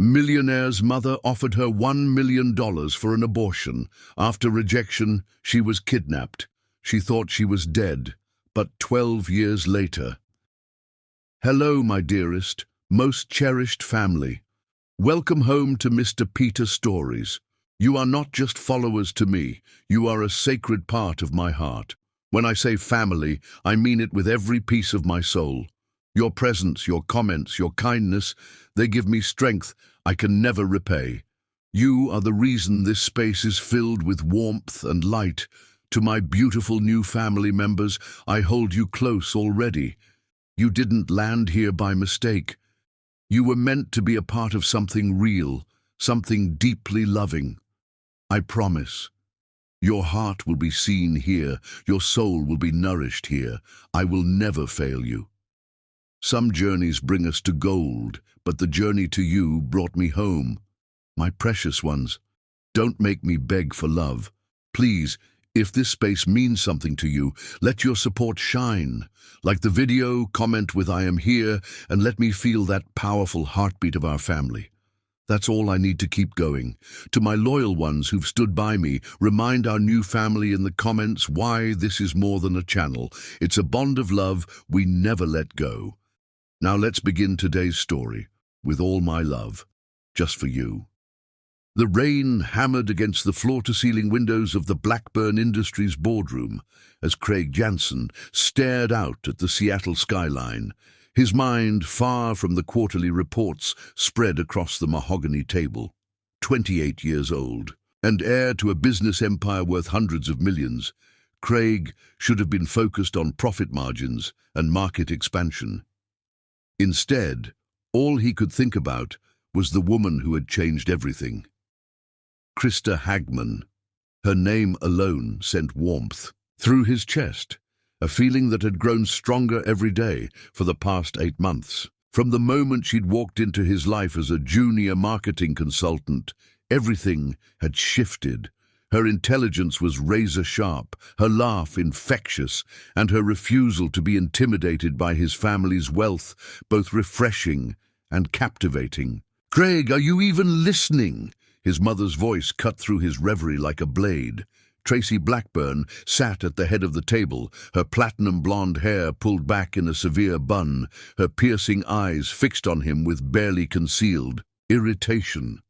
Millionaire's mother offered her $1 million for an abortion. After rejection, she was kidnapped. She thought she was dead, but 12 years later. Hello, my dearest, most cherished family. Welcome home to Mr. Peter Stories. You are not just followers to me, you are a sacred part of my heart. When I say family, I mean it with every piece of my soul. Your presence, your comments, your kindness, they give me strength I can never repay. You are the reason this space is filled with warmth and light. To my beautiful new family members, I hold you close already. You didn't land here by mistake. You were meant to be a part of something real, something deeply loving. I promise. Your heart will be seen here, your soul will be nourished here. I will never fail you. Some journeys bring us to gold, but the journey to you brought me home. My precious ones, don't make me beg for love. Please, if this space means something to you, let your support shine. Like the video, comment with "I am here," and let me feel that powerful heartbeat of our family. That's all I need to keep going. To my loyal ones who've stood by me, remind our new family in the comments why this is more than a channel. It's a bond of love we never let go. Now let's begin today's story, with all my love, just for you. The rain hammered against the floor-to-ceiling windows of the Blackburn Industries boardroom as Craig Jansen stared out at the Seattle skyline, his mind far from the quarterly reports spread across the mahogany table. 28 years old, and heir to a business empire worth hundreds of millions, Craig should have been focused on profit margins and market expansion. Instead, all he could think about was the woman who had changed everything. Krista Hagman. Her name alone sent warmth through his chest, a feeling that had grown stronger every day for the past 8 months. From the moment she'd walked into his life as a junior marketing consultant, everything had shifted. Her intelligence was razor-sharp, her laugh infectious, and her refusal to be intimidated by his family's wealth both refreshing and captivating. "Craig, are you even listening?" His mother's voice cut through his reverie like a blade. Tracy Blackburn sat at the head of the table, her platinum blonde hair pulled back in a severe bun, her piercing eyes fixed on him with barely concealed irritation.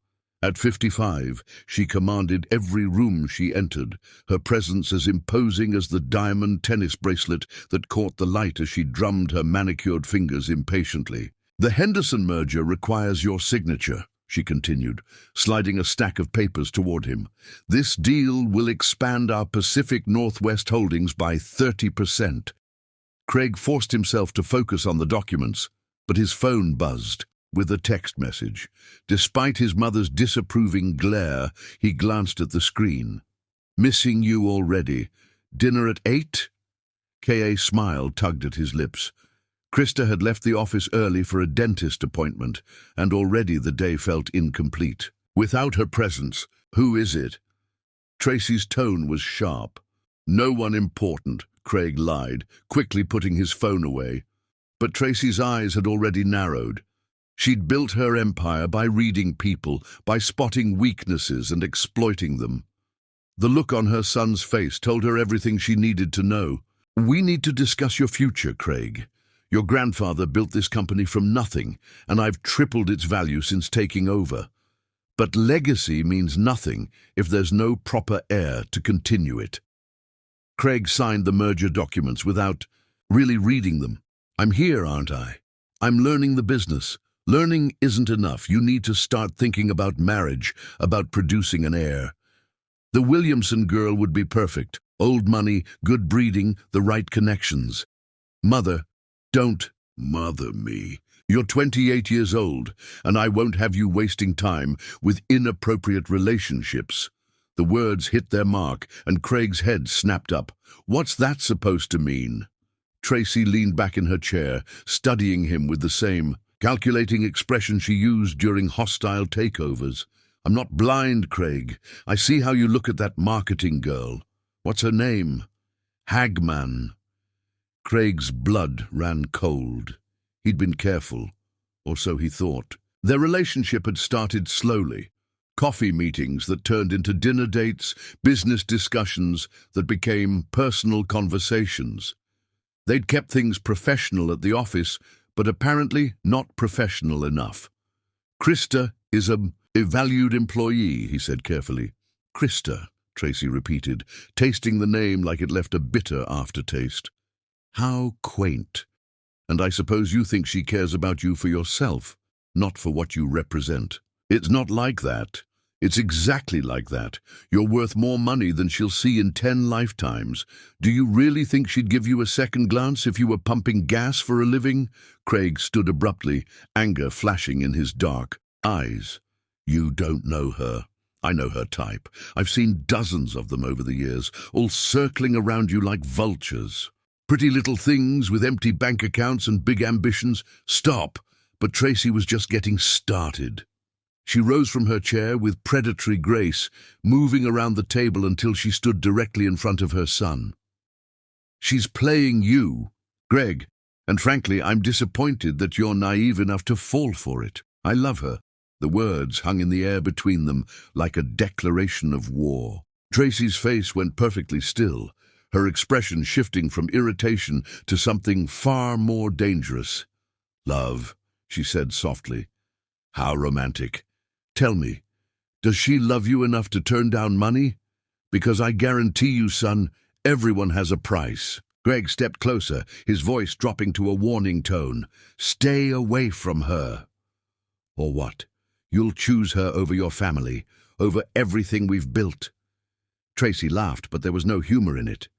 At 55, she commanded every room she entered, her presence as imposing as the diamond tennis bracelet that caught the light as she drummed her manicured fingers impatiently. "The Henderson merger requires your signature," she continued, sliding a stack of papers toward him. "This deal will expand our Pacific Northwest holdings by 30%. Craig forced himself to focus on the documents, but his phone buzzed with a text message. Despite his mother's disapproving glare, he glanced at the screen. "Missing you already. Dinner at 8? K.A. smile tugged at his lips. Krista had left the office early for a dentist appointment, and already the day felt incomplete. Without her presence, "Who is it?" Tracy's tone was sharp. "No one important," Craig lied, quickly putting his phone away. But Tracy's eyes had already narrowed. She'd built her empire by reading people, by spotting weaknesses and exploiting them. The look on her son's face told her everything she needed to know. "We need to discuss your future, Craig. Your grandfather built this company from nothing, and I've tripled its value since taking over. But legacy means nothing if there's no proper heir to continue it." Craig signed the merger documents without really reading them. "I'm here, aren't I? I'm learning the business. Learning isn't enough. You need to start thinking about marriage, about producing an heir. The Williamson girl would be perfect. Old money, good breeding, the right connections. Mother, don't mother me. You're 28 years old, and I won't have you wasting time with inappropriate relationships." The words hit their mark, and Craig's head snapped up. "What's that supposed to mean?" Tracy leaned back in her chair, studying him with the same calculating expression she used during hostile takeovers. "I'm not blind, Craig. I see how you look at that marketing girl. What's her name?" "Hagman." Craig's blood ran cold. He'd been careful, or so he thought. Their relationship had started slowly. Coffee meetings that turned into dinner dates, business discussions that became personal conversations. They'd kept things professional at the office, but apparently not professional enough. "Krista is a valued employee," he said carefully. "Krista," Tracy repeated, tasting the name like it left a bitter aftertaste. "How quaint. And I suppose you think she cares about you for yourself, not for what you represent." "It's not like that. It's exactly like that. You're worth more money than she'll see in 10 lifetimes. Do you really think she'd give you a second glance if you were pumping gas for a living?" Craig stood abruptly, anger flashing in his dark eyes. "You don't know her. I know her type. I've seen dozens of them over the years, all circling around you like vultures. Pretty little things with empty bank accounts and big ambitions." "Stop!" But Tracy was just getting started. She rose from her chair with predatory grace, moving around the table until she stood directly in front of her son. "She's playing you, Greg, and frankly, I'm disappointed that you're naive enough to fall for it. I love her." The words hung in the air between them like a declaration of war. Tracy's face went perfectly still, her expression shifting from irritation to something far more dangerous. "Love," she said softly. "How romantic. Tell me, does she love you enough to turn down money? Because I guarantee you, son, everyone has a price." Greg stepped closer, his voice dropping to a warning tone. "Stay away from her." "Or what? You'll choose her over your family, over everything we've built?" Tracy laughed, but there was no humor in it.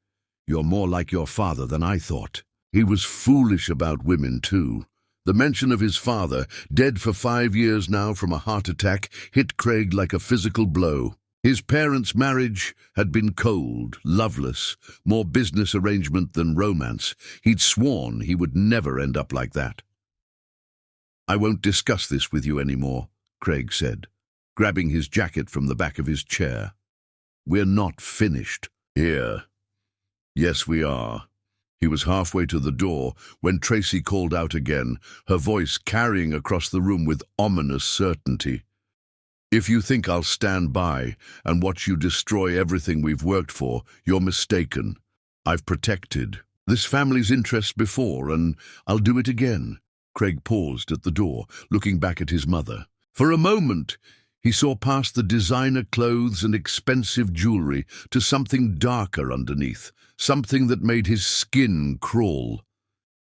"You're more like your father than I thought." He was foolish about women, too. The mention of his father, dead for 5 years now from a heart attack, hit Craig like a physical blow. His parents' marriage had been cold, loveless, more business arrangement than romance. He'd sworn he would never end up like that. "I won't discuss this with you anymore," Craig said, grabbing his jacket from the back of his chair. "We're not finished here." "Yes, we are." He was halfway to the door when Tracy called out again, her voice carrying across the room with ominous certainty. "If you think I'll stand by and watch you destroy everything we've worked for, you're mistaken. I've protected this family's interests before, and I'll do it again." Craig paused at the door, looking back at his mother. For a moment, he saw past the designer clothes and expensive jewelry to something darker underneath, something that made his skin crawl.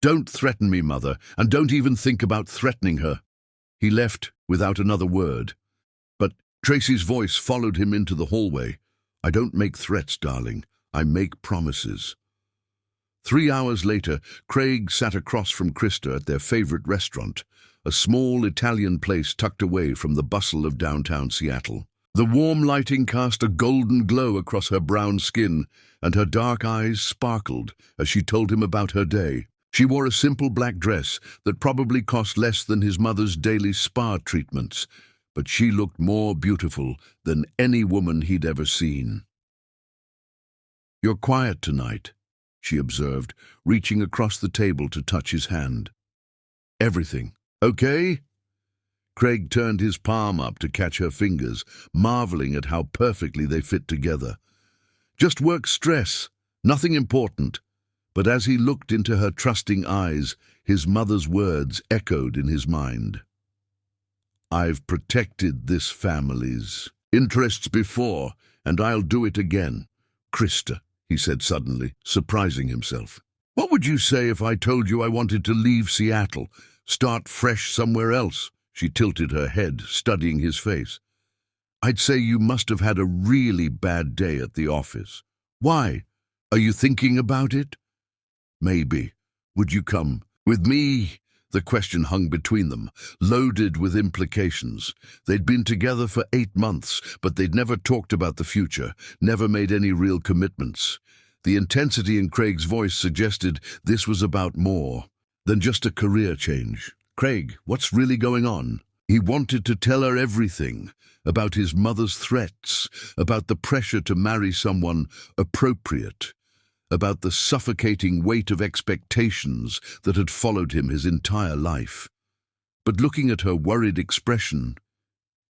"Don't threaten me, Mother, and don't even think about threatening her." He left without another word. But Tracy's voice followed him into the hallway. "I don't make threats, darling. I make promises." 3 hours later, Craig sat across from Krista at their favorite restaurant, a small Italian place tucked away from the bustle of downtown Seattle. The warm lighting cast a golden glow across her brown skin, and her dark eyes sparkled as she told him about her day. She wore a simple black dress that probably cost less than his mother's daily spa treatments, but she looked more beautiful than any woman he'd ever seen. "You're quiet tonight," she observed, reaching across the table to touch his hand. "Everything okay?" Craig turned his palm up to catch her fingers, marveling at how perfectly they fit together. "Just work stress, nothing important." But as he looked into her trusting eyes, his mother's words echoed in his mind. "I've protected this family's interests before, and I'll do it again. Krista," he said suddenly, surprising himself. "What would you say if I told you I wanted to leave Seattle, start fresh somewhere else?" She tilted her head, studying his face. "I'd say you must have had a really bad day at the office." "Why? Are you thinking about it?" "Maybe. Would you come with me?" The question hung between them, loaded with implications. They'd been together for 8 months, but they'd never talked about the future, never made any real commitments. The intensity in Craig's voice suggested this was about more than just a career change. "Craig, what's really going on?" He wanted to tell her everything, about his mother's threats, about the pressure to marry someone appropriate, about the suffocating weight of expectations that had followed him his entire life. but looking at her worried expression,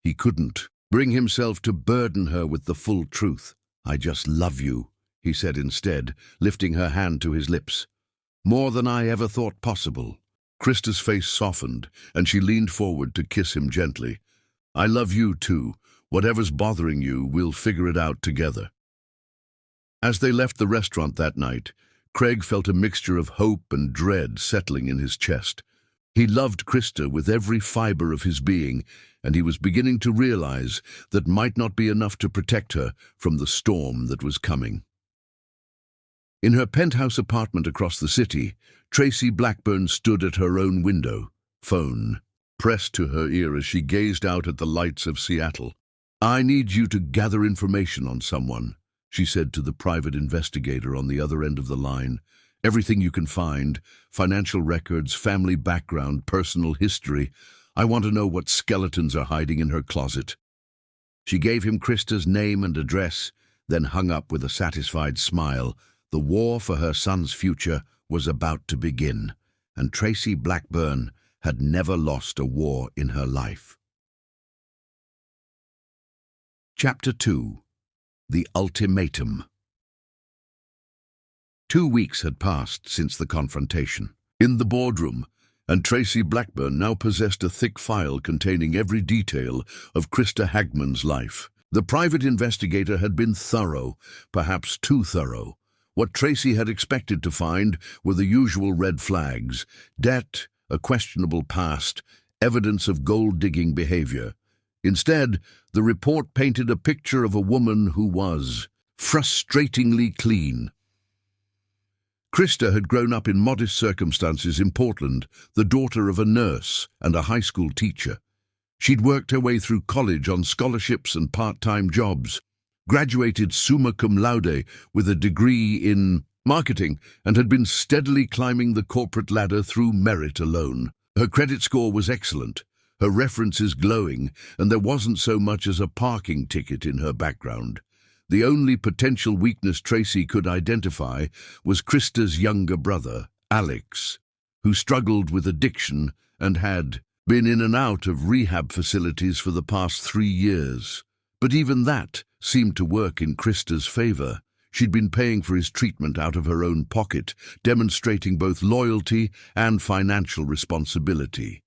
he couldn't bring himself to burden her with the full truth. "I just love you," he said instead, lifting her hand to his lips. "More than I ever thought possible." Krista's face softened, and she leaned forward to kiss him gently. "I love you too. Whatever's bothering you, we'll figure it out together." As they left the restaurant that night, Craig felt a mixture of hope and dread settling in his chest. He loved Krista with every fiber of his being, and he was beginning to realize that might not be enough to protect her from the storm that was coming. In her penthouse apartment across the city, Tracy Blackburn stood at her own window, phone pressed to her ear as she gazed out at the lights of Seattle. "I need you to gather information on someone," she said to the private investigator on the other end of the line. "Everything you can find, financial records, family background, personal history. I want to know what skeletons are hiding in her closet." She gave him Krista's name and address, then hung up with a satisfied smile. The war for her son's future was about to begin, and Tracy Blackburn had never lost a war in her life. Chapter 2. The Ultimatum. 2 weeks had passed since the confrontation. In the boardroom, and Tracy Blackburn now possessed a thick file containing every detail of Krista Hagman's life. The private investigator had been thorough, perhaps too thorough. What Tracy had expected to find were the usual red flags: debt, a questionable past, evidence of gold-digging behavior. Instead, the report painted a picture of a woman who was frustratingly clean. Krista had grown up in modest circumstances in Portland, the daughter of a nurse and a high school teacher. She'd worked her way through college on scholarships and part-time jobs, graduated summa cum laude with a degree in marketing, and had been steadily climbing the corporate ladder through merit alone. Her credit score was excellent, her references glowing, and there wasn't so much as a parking ticket in her background. The only potential weakness Tracy could identify was Krista's younger brother, Alex, who struggled with addiction and had been in and out of rehab facilities for the past 3 years. But even that seemed to work in Krista's favor. She'd been paying for his treatment out of her own pocket, demonstrating both loyalty and financial responsibility.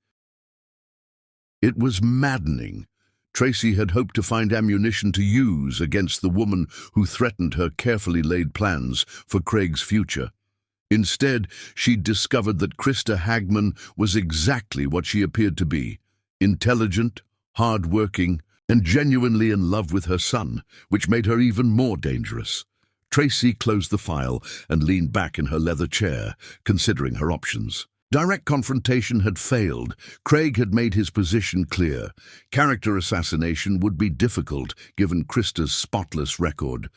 It was maddening. Tracy had hoped to find ammunition to use against the woman who threatened her carefully laid plans for Craig's future. Instead, she'd discovered that Krista Hagman was exactly what she appeared to be: intelligent, hard-working, and genuinely in love with her son, which made her even more dangerous. Tracy closed the file and leaned back in her leather chair, considering her options. Direct confrontation had failed. Craig had made his position clear. Character assassination would be difficult, given Krista's spotless record.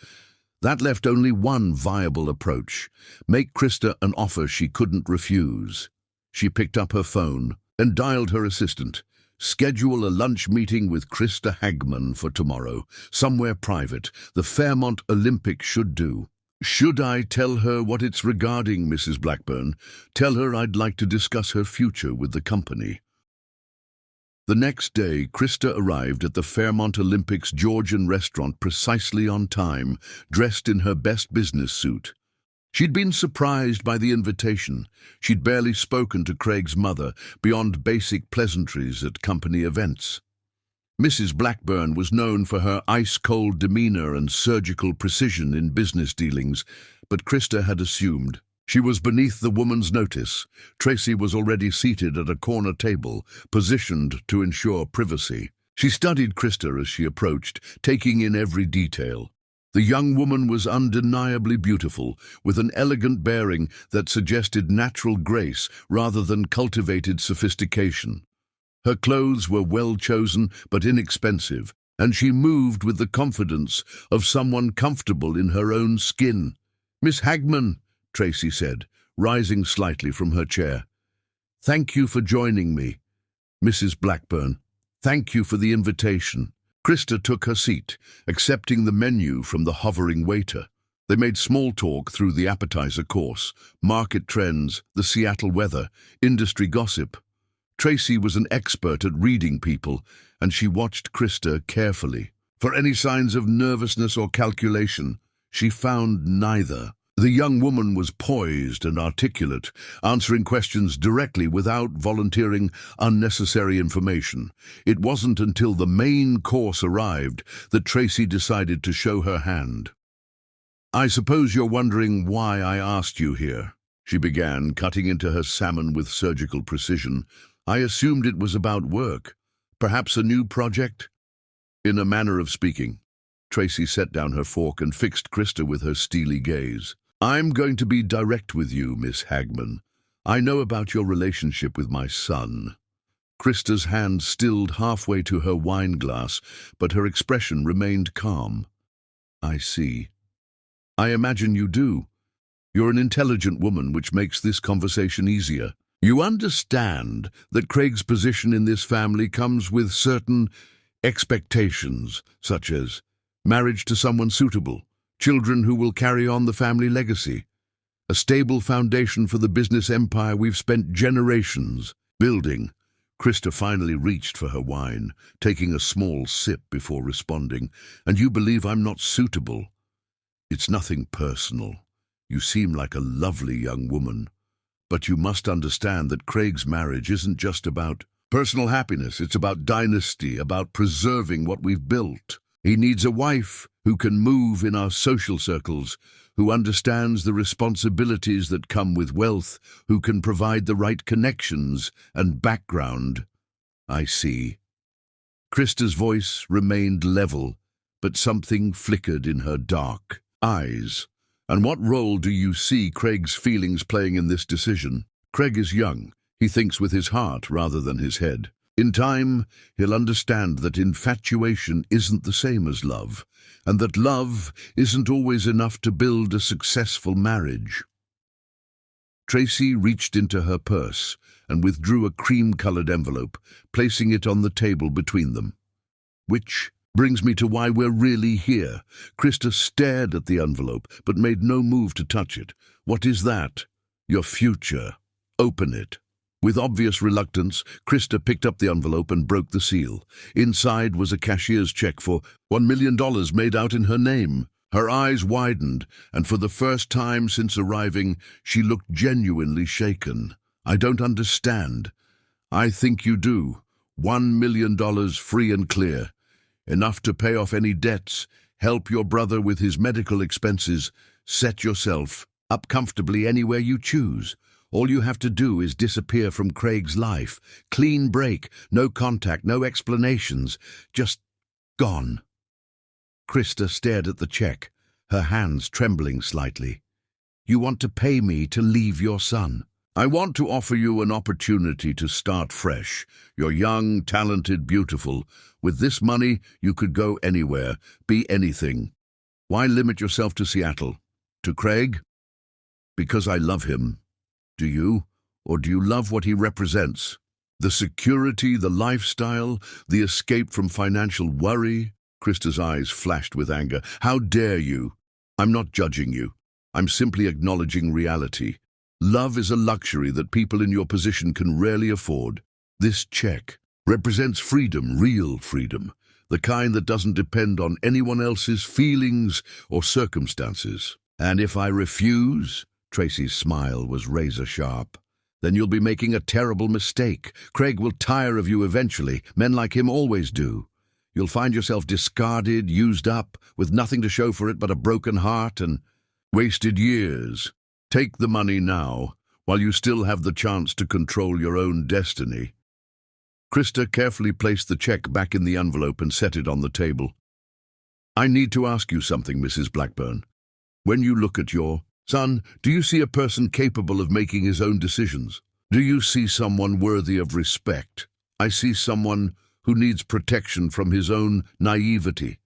That left only one viable approach: make Krista an offer she couldn't refuse. She picked up her phone and dialed her assistant. "Schedule a lunch meeting with Krista Hagman for tomorrow, somewhere private. The Fairmont Olympics should do." "Should I tell her what it's regarding, Mrs. Blackburn? Tell her I'd like to discuss her future with the company." The next day, Krista arrived at the Fairmont Olympics Georgian restaurant precisely on time, dressed in her best business suit. She'd been surprised by the invitation. She'd barely spoken to Craig's mother, beyond basic pleasantries at company events. Mrs. Blackburn was known for her ice-cold demeanor and surgical precision in business dealings, but Krista had assumed she was beneath the woman's notice. Tracy was already seated at a corner table, positioned to ensure privacy. She studied Krista as she approached, taking in every detail. The young woman was undeniably beautiful, with an elegant bearing that suggested natural grace rather than cultivated sophistication. Her clothes were well chosen but inexpensive, and she moved with the confidence of someone comfortable in her own skin. "Miss Hagman," Tracy said, rising slightly from her chair. "Thank you for joining me." "Mrs. Blackburn, thank you for the invitation." Krista took her seat, accepting the menu from the hovering waiter. They made small talk through the appetizer course, market trends, the Seattle weather, industry gossip. Tracy was an expert at reading people, and she watched Krista carefully. For any signs of nervousness or calculation, she found neither. The young woman was poised and articulate, answering questions directly without volunteering unnecessary information. It wasn't until the main course arrived that Tracy decided to show her hand. "I suppose you're wondering why I asked you here," she began, cutting into her salmon with surgical precision. "I assumed it was about work. Perhaps a new project?" In a manner of speaking, Tracy set down her fork and fixed Krista with her steely gaze. "I'm going to be direct with you, Miss Hagman. I know about your relationship with my son." Krista's hand stilled halfway to her wine glass, but her expression remained calm. "I see. I imagine you do. You're an intelligent woman, which makes this conversation easier. You understand that Craig's position in this family comes with certain expectations, such as marriage to someone suitable, children who will carry on the family legacy, a stable foundation for the business empire we've spent generations building." Krista finally reached for her wine, taking a small sip before responding. "And you believe I'm not suitable? It's nothing personal. You seem like a lovely young woman. But you must understand that Craig's marriage isn't just about personal happiness. It's about dynasty, about preserving what we've built. He needs a wife who can move in our social circles, who understands the responsibilities that come with wealth, who can provide the right connections and background." "I see." Krista's voice remained level, but something flickered in her dark eyes. "And what role do you see Craig's feelings playing in this decision? Craig is young. He thinks with his heart rather than his head. In time, he'll understand that infatuation isn't the same as love, and that love isn't always enough to build a successful marriage." Tracy reached into her purse and withdrew a cream-colored envelope, placing it on the table between them. "Which brings me to why we're really here." Krista stared at the envelope, but made no move to touch it. "What is that?" "Your future. Open it." With obvious reluctance, Krista picked up the envelope and broke the seal. Inside was a cashier's check for $1 million made out in her name. Her eyes widened, and for the first time since arriving, she looked genuinely shaken. "I don't understand." "I think you do. $1 million free and clear. Enough to pay off any debts, help your brother with his medical expenses, set yourself up comfortably anywhere you choose. All you have to do is disappear from Craig's life. Clean break, no contact, no explanations. Just gone." Krista stared at the check, her hands trembling slightly. "You want to pay me to leave your son?" "I want to offer you an opportunity to start fresh. You're young, talented, beautiful. With this money, you could go anywhere, be anything. Why limit yourself to Seattle? To Craig? Because I love him. Do you? Or do you love what he represents? The security, the lifestyle, the escape from financial worry?" Krista's eyes flashed with anger. "How dare you? I'm not judging you. I'm simply acknowledging reality. Love is a luxury that people in your position can rarely afford. This check represents freedom, real freedom, the kind that doesn't depend on anyone else's feelings or circumstances. And if I refuse," Tracy's smile was razor-sharp, "then you'll be making a terrible mistake. Craig will tire of you eventually. Men like him always do. You'll find yourself discarded, used up, with nothing to show for it but a broken heart and wasted years. Take the money now, while you still have the chance to control your own destiny." Krista carefully placed the check back in the envelope and set it on the table. "I need to ask you something, Mrs. Blackburn. When you look at your son, do you see a person capable of making his own decisions? Do you see someone worthy of respect? I see someone who needs protection from his own naivety.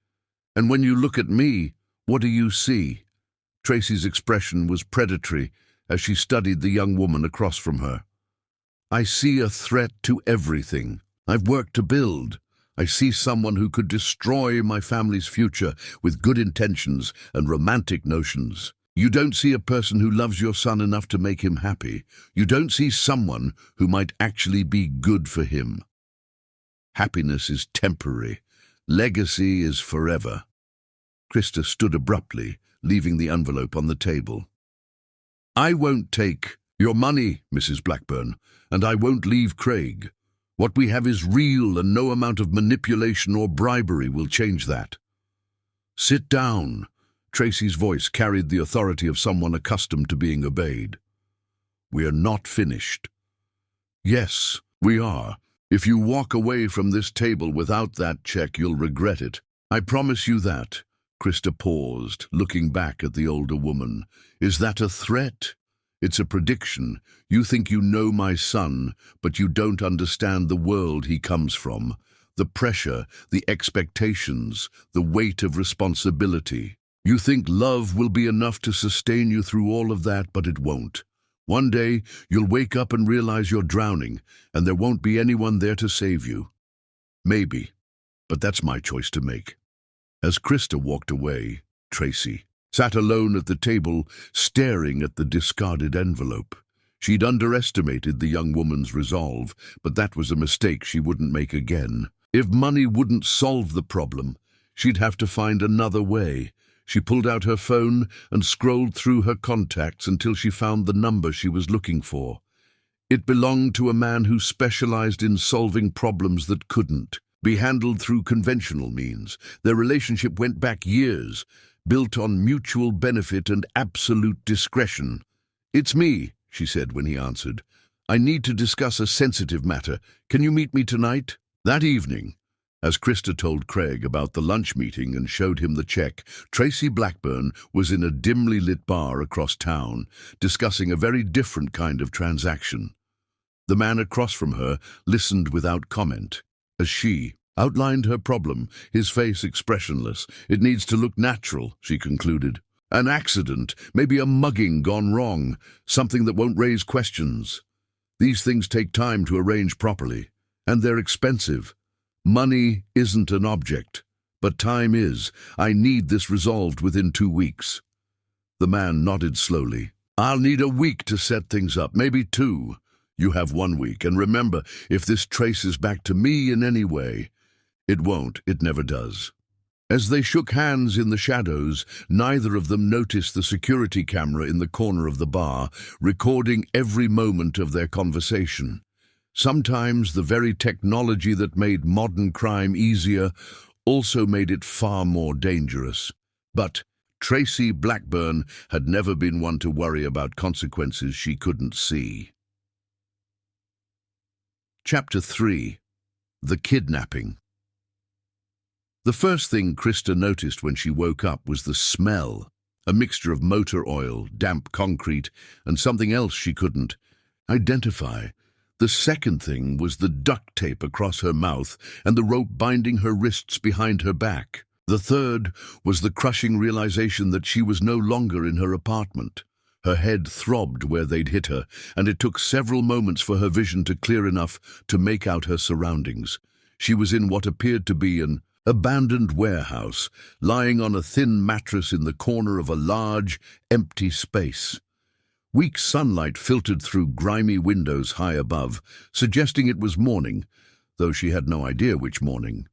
And when you look at me, what do you see?" Tracy's expression was predatory as she studied the young woman across from her. "I see a threat to everything I've worked to build. I see someone who could destroy my family's future with good intentions and romantic notions. You don't see a person who loves your son enough to make him happy. You don't see someone who might actually be good for him. Happiness is temporary. Legacy is forever. Krista stood abruptly, leaving the envelope on the table. I won't take your money, Mrs. Blackburn, and I won't leave Craig. What we have is real, and no amount of manipulation or bribery will change that. Sit down. Tracy's voice carried the authority of someone accustomed to being obeyed. We're not finished. Yes, we are. If you walk away from this table without that check, you'll regret it. I promise you that. Krista paused, looking back at the older woman. Is that a threat? It's a prediction. You think you know my son, but you don't understand the world he comes from. The pressure, the expectations, the weight of responsibility. You think love will be enough to sustain you through all of that, but it won't. One day, you'll wake up and realize you're drowning, and there won't be anyone there to save you. Maybe, but that's my choice to make. As Krista walked away, Tracy sat alone at the table, staring at the discarded envelope. She'd underestimated the young woman's resolve, but that was a mistake she wouldn't make again. If money wouldn't solve the problem, she'd have to find another way. She pulled out her phone and scrolled through her contacts until she found the number she was looking for. It belonged to a man who specialized in solving problems that couldn't be handled through conventional means. Their relationship went back years, built on mutual benefit and absolute discretion. It's me, she said when he answered. I need to discuss a sensitive matter. Can you meet me tonight? That evening, as Krista told Craig about the lunch meeting and showed him the check, Tracy Blackburn was in a dimly lit bar across town, discussing a very different kind of transaction. The man across from her listened without comment, as she outlined her problem, his face expressionless. It needs to look natural, she concluded. An accident, maybe a mugging gone wrong, something that won't raise questions. These things take time to arrange properly, and they're expensive. Money isn't an object, but time is. I need this resolved within 2 weeks. The man nodded slowly. I'll need a week to set things up, maybe 2. You have 1 week, and remember, if this traces back to me in any way, it won't, it never does. As they shook hands in the shadows, neither of them noticed the security camera in the corner of the bar, recording every moment of their conversation. Sometimes the very technology that made modern crime easier also made it far more dangerous. But Tracy Blackburn had never been one to worry about consequences she couldn't see. Chapter 3. The Kidnapping. The first thing Krista noticed when she woke up was the smell, a mixture of motor oil, damp concrete, and something else she couldn't identify. The second thing was the duct tape across her mouth and the rope binding her wrists behind her back. The third was the crushing realization that she was no longer in her apartment. Her head throbbed where they'd hit her, and it took several moments for her vision to clear enough to make out her surroundings. She was in what appeared to be an abandoned warehouse, lying on a thin mattress in the corner of a large, empty space. Weak sunlight filtered through grimy windows high above, suggesting it was morning, though she had no idea which morning.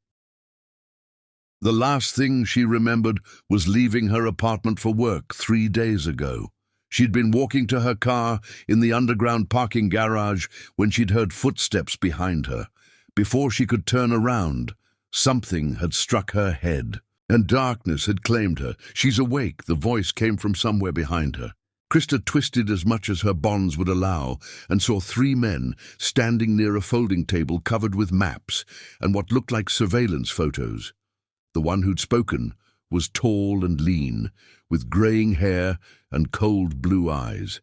The last thing she remembered was leaving her apartment for work 3 days ago. She'd been walking to her car in the underground parking garage when she'd heard footsteps behind her. Before she could turn around, something had struck her head, and darkness had claimed her. She's awake, the voice came from somewhere behind her. Krista twisted as much as her bonds would allow and saw 3 men standing near a folding table covered with maps and what looked like surveillance photos. The one who'd spoken was tall and lean, with graying hair and cold blue eyes.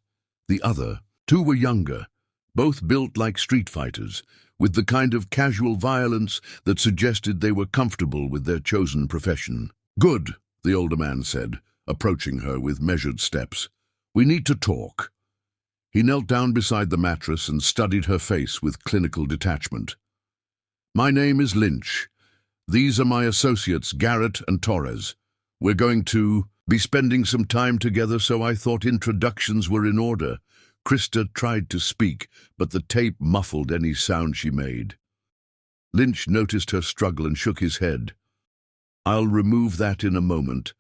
The other 2 were younger, both built like street fighters, with the kind of casual violence that suggested they were comfortable with their chosen profession. Good, the older man said, approaching her with measured steps. We need to talk. He knelt down beside the mattress and studied her face with clinical detachment. My name is Lynch. These are my associates, Garrett and Torres. We're going to be spending some time together, so I thought introductions were in order. Krista tried to speak, but the tape muffled any sound she made. Lynch noticed her struggle and shook his head. I'll remove that in a moment,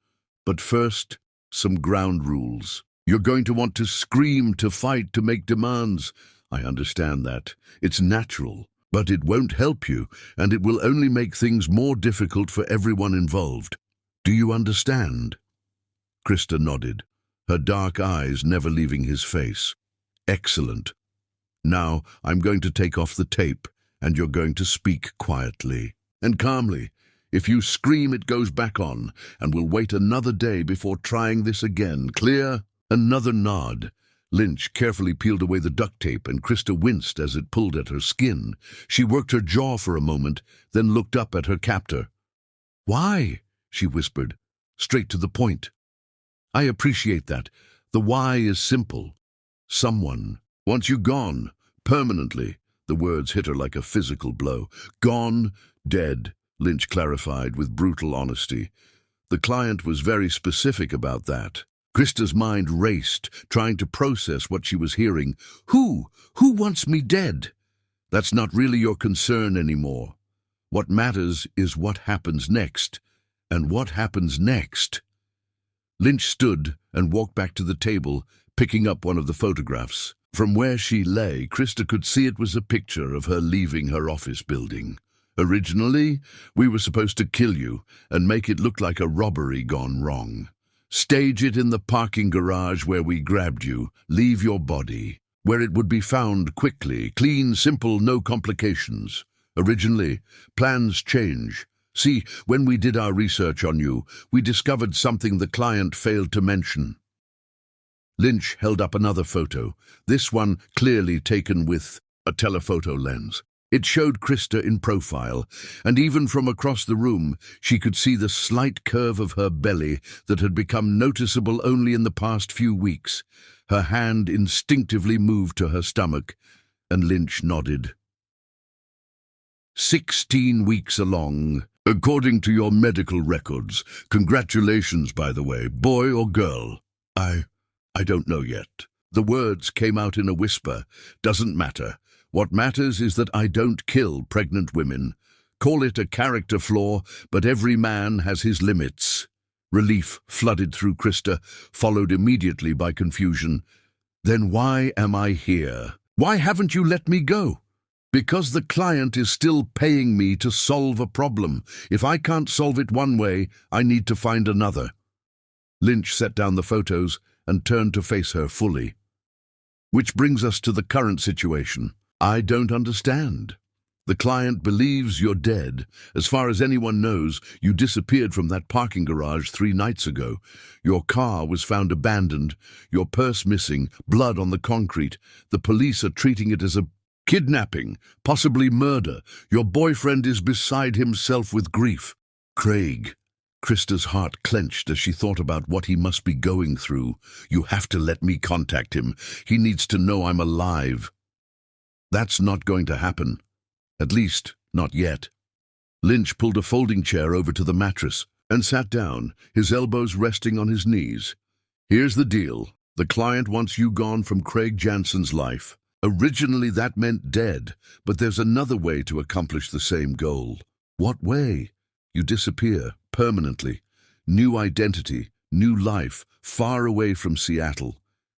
but first, some ground rules. You're going to want to scream, to fight, to make demands. I understand that. It's natural, but it won't help you, and it will only make things more difficult for everyone involved. Do you understand? Krista nodded, her dark eyes never leaving his face. Excellent. Now, I'm going to take off the tape, and you're going to speak quietly and calmly. If you scream, it goes back on, and we'll wait another day before trying this again. Clear? Another nod. Lynch carefully peeled away the duct tape, and Krista winced as it pulled at her skin. She worked her jaw for a moment, then looked up at her captor. Why? She whispered, straight to the point. I appreciate that. The why is simple. Someone wants you gone, permanently. The words hit her like a physical blow. Gone, dead, Lynch clarified with brutal honesty. The client was very specific about that. Krista's mind raced, trying to process what she was hearing. Who? Who wants me dead? That's not really your concern anymore. What matters is what happens next. And what happens next? Lynch stood and walked back to the table, picking up one of the photographs. From where she lay, Krista could see it was a picture of her leaving her office building. Originally, we were supposed to kill you and make it look like a robbery gone wrong. Stage it in the parking garage where we grabbed you, leave your body, where it would be found quickly, clean, simple, no complications. Originally, plans change. See, when we did our research on you, we discovered something the client failed to mention. Lynch held up another photo, this one clearly taken with a telephoto lens. It showed Krista in profile, and even from across the room, she could see the slight curve of her belly that had become noticeable only in the past few weeks. Her hand instinctively moved to her stomach, and Lynch nodded. 16 weeks along, according to your medical records. Congratulations, by the way, boy or girl? I don't know yet. The words came out in a whisper. Doesn't matter. What matters is that I don't kill pregnant women. Call it a character flaw, but every man has his limits. Relief flooded through Krista, followed immediately by confusion. Then why am I here? Why haven't you let me go? Because the client is still paying me to solve a problem. If I can't solve it one way, I need to find another. Lynch set down the photos and turned to face her fully. Which brings us to the current situation. I don't understand. The client believes you're dead. As far as anyone knows, you disappeared from that parking garage 3 nights ago. Your car was found abandoned, your purse missing, blood on the concrete. The police are treating it as a kidnapping, possibly murder. Your boyfriend is beside himself with grief. Craig. Krista's heart clenched as she thought about what he must be going through. You have to let me contact him. He needs to know I'm alive. That's not going to happen. At least, not yet. Lynch pulled a folding chair over to the mattress and sat down, his elbows resting on his knees. Here's the deal. The client wants you gone from Craig Jansen's life. Originally that meant dead, but there's another way to accomplish the same goal. What way? You disappear, permanently. New identity, new life, far away from Seattle.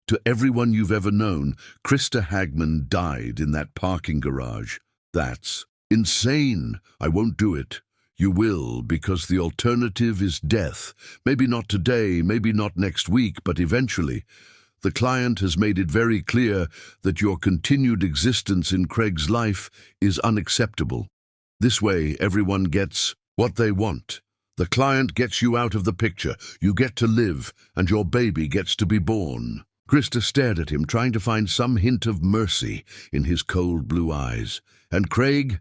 To everyone you've ever known, Krista Hagman died in that parking garage. That's insane. I won't do it. You will, because the alternative is death. Maybe not today, maybe not next week, but eventually. The client has made it very clear that your continued existence in Craig's life is unacceptable. This way, everyone gets what they want. The client gets you out of the picture. You get to live, and your baby gets to be born. Krista stared at him, trying to find some hint of mercy in his cold blue eyes. And Craig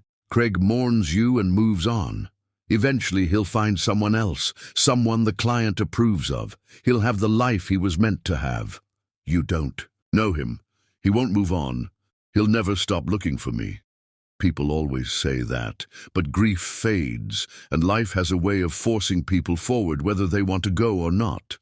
mourns you and moves on. Eventually he'll find someone else, someone the client approves of. He'll have the life he was meant to have. You don't know him. He won't move on. He'll never stop looking for me. People always say that, but grief fades, and life has a way of forcing people forward whether they want to go or not.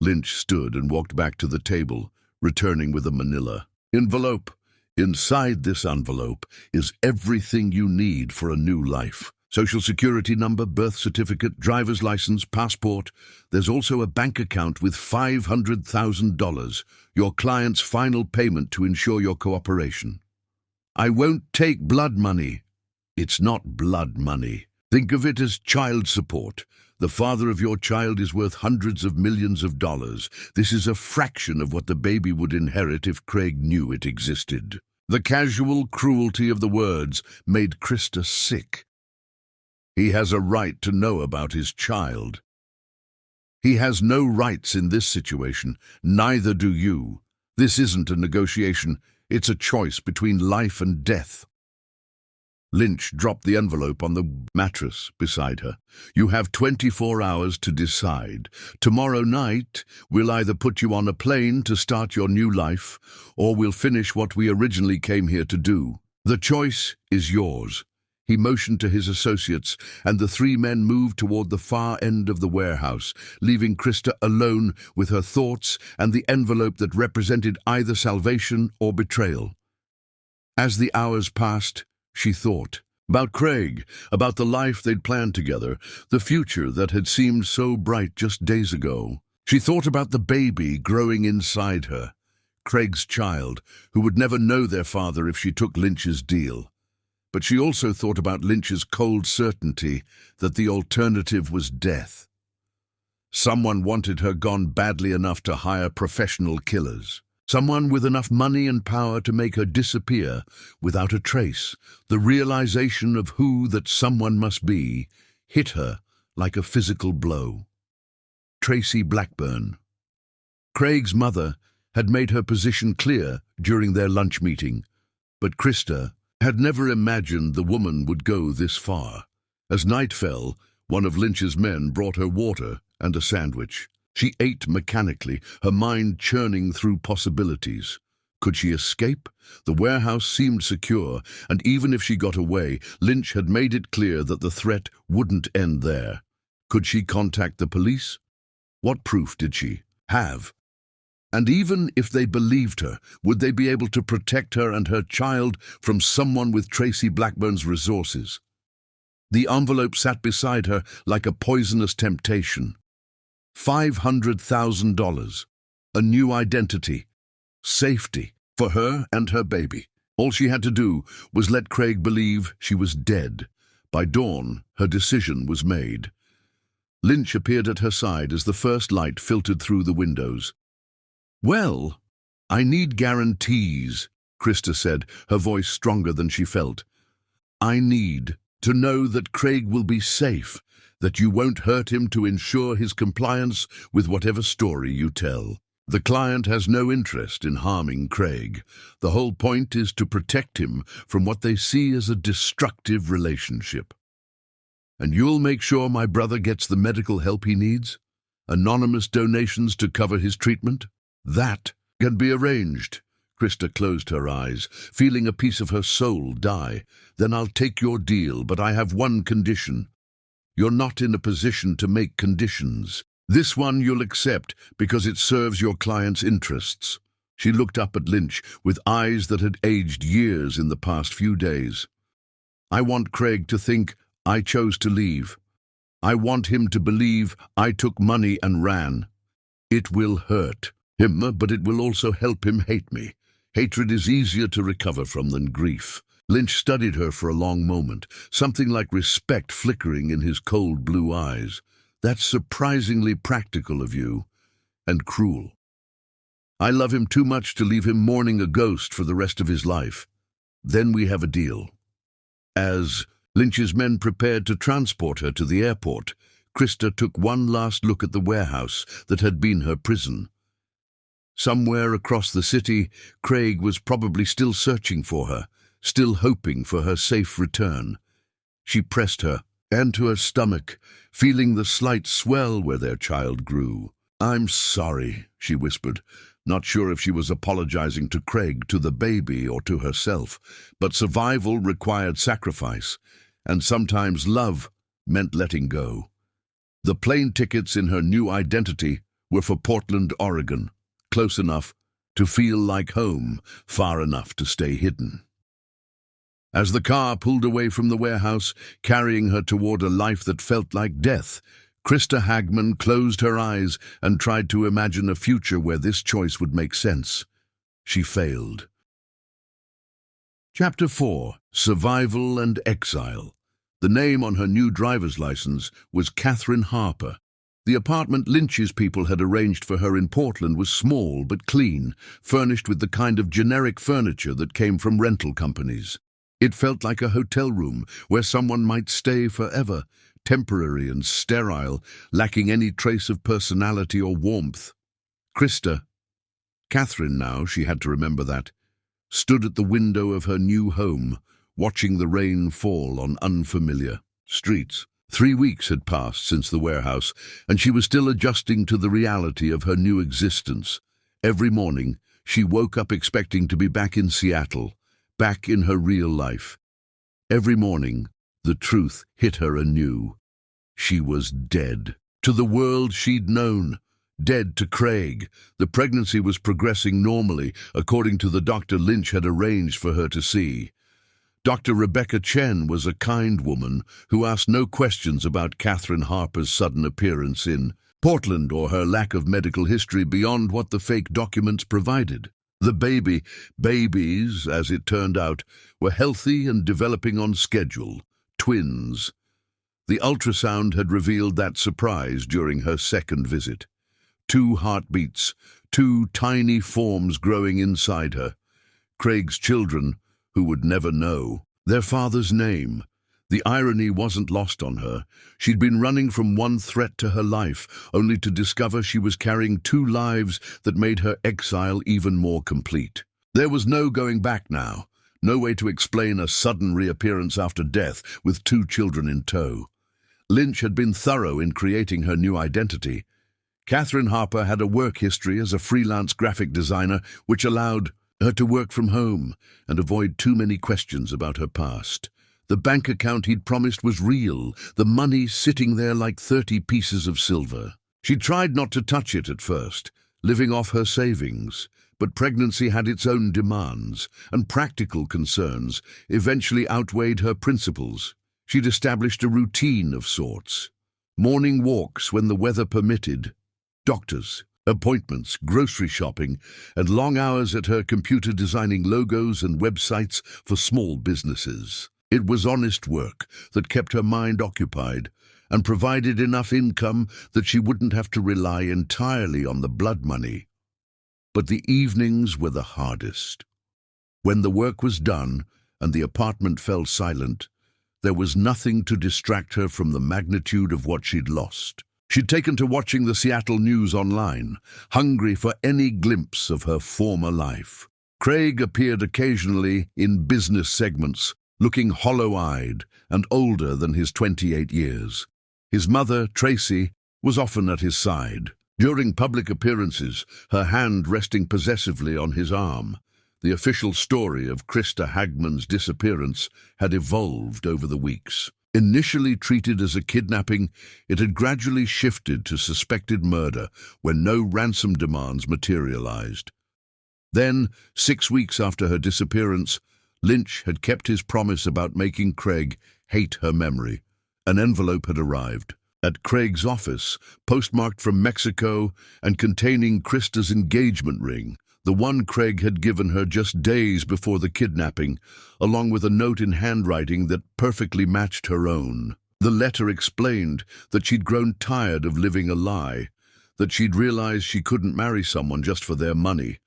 Lynch stood and walked back to the table, returning with a manila envelope. Inside this envelope is everything you need for a new life. Social security number, birth certificate, driver's license, passport. There's also a bank account with $500,000, your client's final payment to ensure your cooperation. I won't take blood money. It's not blood money. Think of it as child support. The father of your child is worth hundreds of millions of dollars. This is a fraction of what the baby would inherit if Craig knew it existed. The casual cruelty of the words made Krista sick. He has a right to know about his child. He has no rights in this situation. Neither do you. This isn't a negotiation. It's a choice between life and death. Lynch dropped the envelope on the mattress beside her. You have 24 hours to decide. Tomorrow night, we'll either put you on a plane to start your new life, or we'll finish what we originally came here to do. The choice is yours. He motioned to his associates, and the three men moved toward the far end of the warehouse, leaving Krista alone with her thoughts and the envelope that represented either salvation or betrayal. As the hours passed, she thought about Craig, about the life they'd planned together, the future that had seemed so bright just days ago. She thought about the baby growing inside her, Craig's child, who would never know their father if she took Lynch's deal. But she also thought about Lynch's cold certainty that the alternative was death. Someone wanted her gone badly enough to hire professional killers. Someone with enough money and power to make her disappear without a trace. The realization of who that someone must be hit her like a physical blow. Tracy Blackburn. Craig's mother had made her position clear during their lunch meeting, but Krista had never imagined the woman would go this far. As night fell, one of Lynch's men brought her water and a sandwich. She ate mechanically, her mind churning through possibilities. Could she escape? The warehouse seemed secure, and even if she got away, Lynch had made it clear that the threat wouldn't end there. Could she contact the police? What proof did she have? And even if they believed her, would they be able to protect her and her child from someone with Tracy Blackburn's resources? The envelope sat beside her like a poisonous temptation. $500,000, a new identity, safety for her and her baby. All she had to do was let Craig believe she was dead. By dawn, her decision was made. Lynch appeared at her side as the first light filtered through the windows. "Well, I need guarantees," Krista said, her voice stronger than she felt. "I need to know that Craig will be safe, that you won't hurt him to ensure his compliance with whatever story you tell. The client has no interest in harming Craig. The whole point is to protect him from what they see as a destructive relationship. And you'll make sure my brother gets the medical help he needs? Anonymous donations to cover his treatment? That can be arranged." Krista closed her eyes, feeling a piece of her soul die. "Then I'll take your deal, but I have one condition. You're not in a position to make conditions. This one you'll accept because it serves your client's interests." She looked up at Lynch with eyes that had aged years in the past few days. "I want Craig to think I chose to leave. I want him to believe I took money and ran. It will hurt him, but it will also help him hate me. Hatred is easier to recover from than grief." Lynch studied her for a long moment, something like respect flickering in his cold blue eyes. "That's surprisingly practical of you, and cruel. I love him too much to leave him mourning a ghost for the rest of his life. Then we have a deal." As Lynch's men prepared to transport her to the airport, Krista took one last look at the warehouse that had been her prison. Somewhere across the city, Craig was probably still searching for her, still hoping for her safe return. She pressed her hand to her stomach, feeling the slight swell where their child grew. "I'm sorry," she whispered, not sure if she was apologizing to Craig, to the baby, or to herself. But survival required sacrifice, and sometimes love meant letting go. The plane tickets in her new identity were for Portland, Oregon, close enough to feel like home, far enough to stay hidden. As the car pulled away from the warehouse, carrying her toward a life that felt like death, Krista Hagman closed her eyes and tried to imagine a future where this choice would make sense. She failed. Chapter 4. Survival and Exile. The name on her new driver's license was Catherine Harper. The apartment Lynch's people had arranged for her in Portland was small but clean, furnished with the kind of generic furniture that came from rental companies. It felt like a hotel room where someone might stay forever, temporary and sterile, lacking any trace of personality or warmth. Catherine now, she had to remember that, stood at the window of her new home, watching the rain fall on unfamiliar streets. 3 weeks had passed since the warehouse, and she was still adjusting to the reality of her new existence. Every morning, she woke up expecting to be back in Seattle, back in her real life. Every morning, the truth hit her anew. She was dead. To the world she'd known. Dead to Craig. The pregnancy was progressing normally, according to the doctor Lynch had arranged for her to see. Dr. Rebecca Chen was a kind woman who asked no questions about Catherine Harper's sudden appearance in Portland or her lack of medical history beyond what the fake documents provided. The babies, as it turned out, were healthy and developing on schedule. Twins. The ultrasound had revealed that surprise during her second visit. 2 heartbeats, 2 tiny forms growing inside her. Craig's children, who would never know their father's name. The irony wasn't lost on her. She'd been running from one threat to her life, only to discover she was carrying 2 lives that made her exile even more complete. There was no going back now, no way to explain a sudden reappearance after death with 2 children in tow. Lynch had been thorough in creating her new identity. Catherine Harper had a work history as a freelance graphic designer, which allowed her to work from home and avoid too many questions about her past. The bank account he'd promised was real, the money sitting there like 30 pieces of silver. She tried not to touch it at first, living off her savings, but pregnancy had its own demands, and practical concerns eventually outweighed her principles. She'd established a routine of sorts. Morning walks when the weather permitted, doctors, appointments, grocery shopping, and long hours at her computer designing logos and websites for small businesses. It was honest work that kept her mind occupied and provided enough income that she wouldn't have to rely entirely on the blood money. But the evenings were the hardest. When the work was done and the apartment fell silent, there was nothing to distract her from the magnitude of what she'd lost. She'd taken to watching the Seattle news online, hungry for any glimpse of her former life. Craig appeared occasionally in business segments, looking hollow-eyed and older than his 28 years. His mother, Tracy, was often at his side. During public appearances, her hand resting possessively on his arm. The official story of Krista Hagman's disappearance had evolved over the weeks. Initially treated as a kidnapping, it had gradually shifted to suspected murder when no ransom demands materialized. Then, 6 weeks after her disappearance, Lynch had kept his promise about making Craig hate her memory. An envelope had arrived. At Craig's office, postmarked from Mexico and containing Krista's engagement ring, the one Craig had given her just days before the kidnapping, along with a note in handwriting that perfectly matched her own. The letter explained that she'd grown tired of living a lie, that she'd realized she couldn't marry someone just for their money,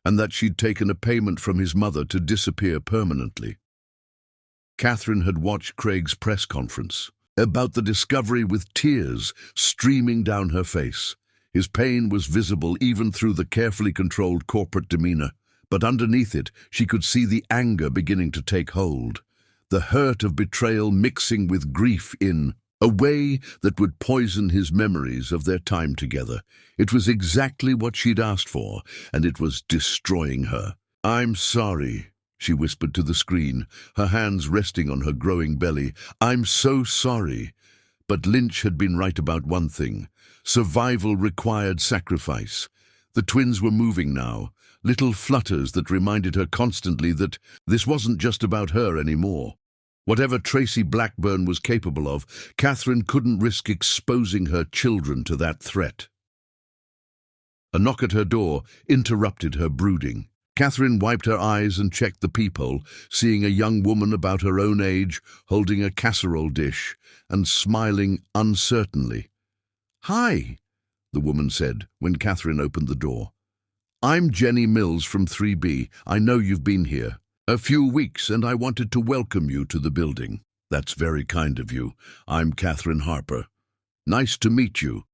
and that she'd taken a payment from his mother to disappear permanently. Catherine had watched Craig's press conference about the discovery with tears streaming down her face. His pain was visible even through the carefully controlled corporate demeanor, but underneath it she could see the anger beginning to take hold, the hurt of betrayal mixing with grief in a way that would poison his memories of their time together. It was exactly what she'd asked for, and it was destroying her. "I'm sorry," she whispered to the screen, her hands resting on her growing belly. "I'm so sorry. But Lynch had been right about one thing. Survival required sacrifice. The twins were moving now, little flutters that reminded her constantly that this wasn't just about her anymore. Whatever Tracy Blackburn was capable of, Catherine couldn't risk exposing her children to that threat. A knock at her door interrupted her brooding. Catherine wiped her eyes and checked the peephole, seeing a young woman about her own age holding a casserole dish and smiling uncertainly. "Hi," the woman said when Catherine opened the door. "I'm Jenny Mills from 3B. I know you've been here a few weeks and I wanted to welcome you to the building." "That's very kind of you. I'm Catherine Harper. Nice to meet you.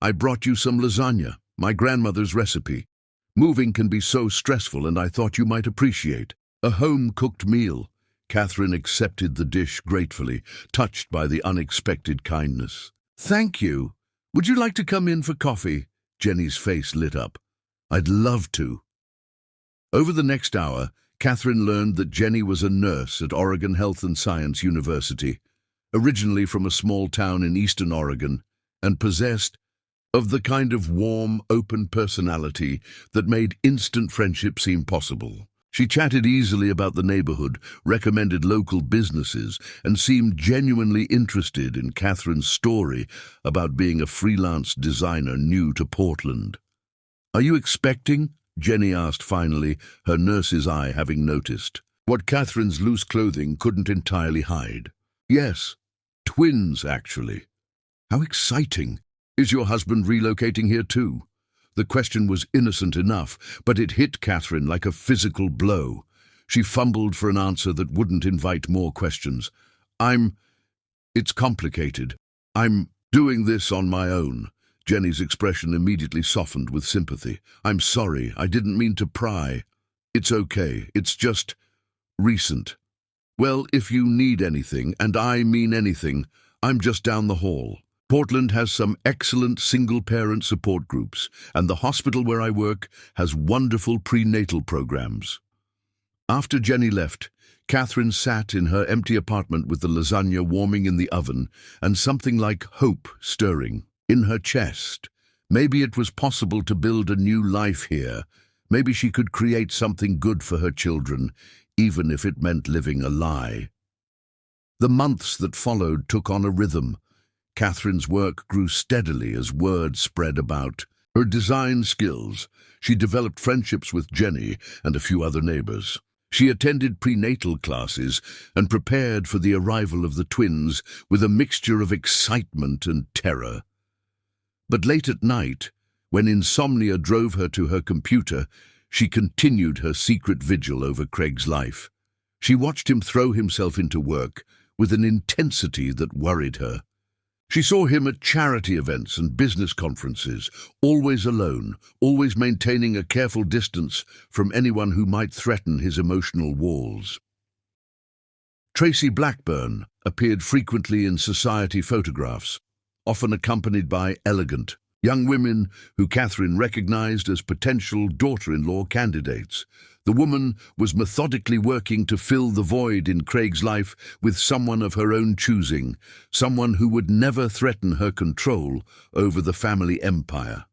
I brought you some lasagna, my grandmother's recipe. Moving can be so stressful and I thought you might appreciate a home-cooked meal." Catherine accepted the dish gratefully, touched by the unexpected kindness. "Thank you. Would you like to come in for coffee?" Jenny's face lit up. "I'd love to." Over the next hour, Catherine learned that Jenny was a nurse at Oregon Health and Science University, originally from a small town in eastern Oregon, and possessed of the kind of warm, open personality that made instant friendship seem possible. She chatted easily about the neighborhood, recommended local businesses, and seemed genuinely interested in Catherine's story about being a freelance designer new to Portland. "Are you expecting?" Jenny asked finally, her nurse's eye having noticed what Catherine's loose clothing couldn't entirely hide. "Yes, twins, actually." "How exciting! Is your husband relocating here too?" The question was innocent enough, but it hit Catherine like a physical blow. She fumbled for an answer that wouldn't invite more questions. It's complicated. I'm doing this on my own." Jenny's expression immediately softened with sympathy. "I'm sorry, I didn't mean to pry. It's okay, it's just recent. Well, if you need anything, and I mean anything, I'm just down the hall. Portland has some excellent single-parent support groups, and the hospital where I work has wonderful prenatal programs." After Jenny left, Catherine sat in her empty apartment with the lasagna warming in the oven and something like hope stirring in her chest. Maybe it was possible to build a new life here. Maybe she could create something good for her children, even if it meant living a lie. The months that followed took on a rhythm. Catherine's work grew steadily as word spread about her design skills. She developed friendships with Jenny and a few other neighbors. She attended prenatal classes and prepared for the arrival of the twins with a mixture of excitement and terror. But late at night, when insomnia drove her to her computer, she continued her secret vigil over Craig's life. She watched him throw himself into work with an intensity that worried her. She saw him at charity events and business conferences, always alone, always maintaining a careful distance from anyone who might threaten his emotional walls. Tracy Blackburn appeared frequently in society photographs, often accompanied by elegant young women who Catherine recognized as potential daughter-in-law candidates. The woman was methodically working to fill the void in Craig's life with someone of her own choosing, someone who would never threaten her control over the family empire.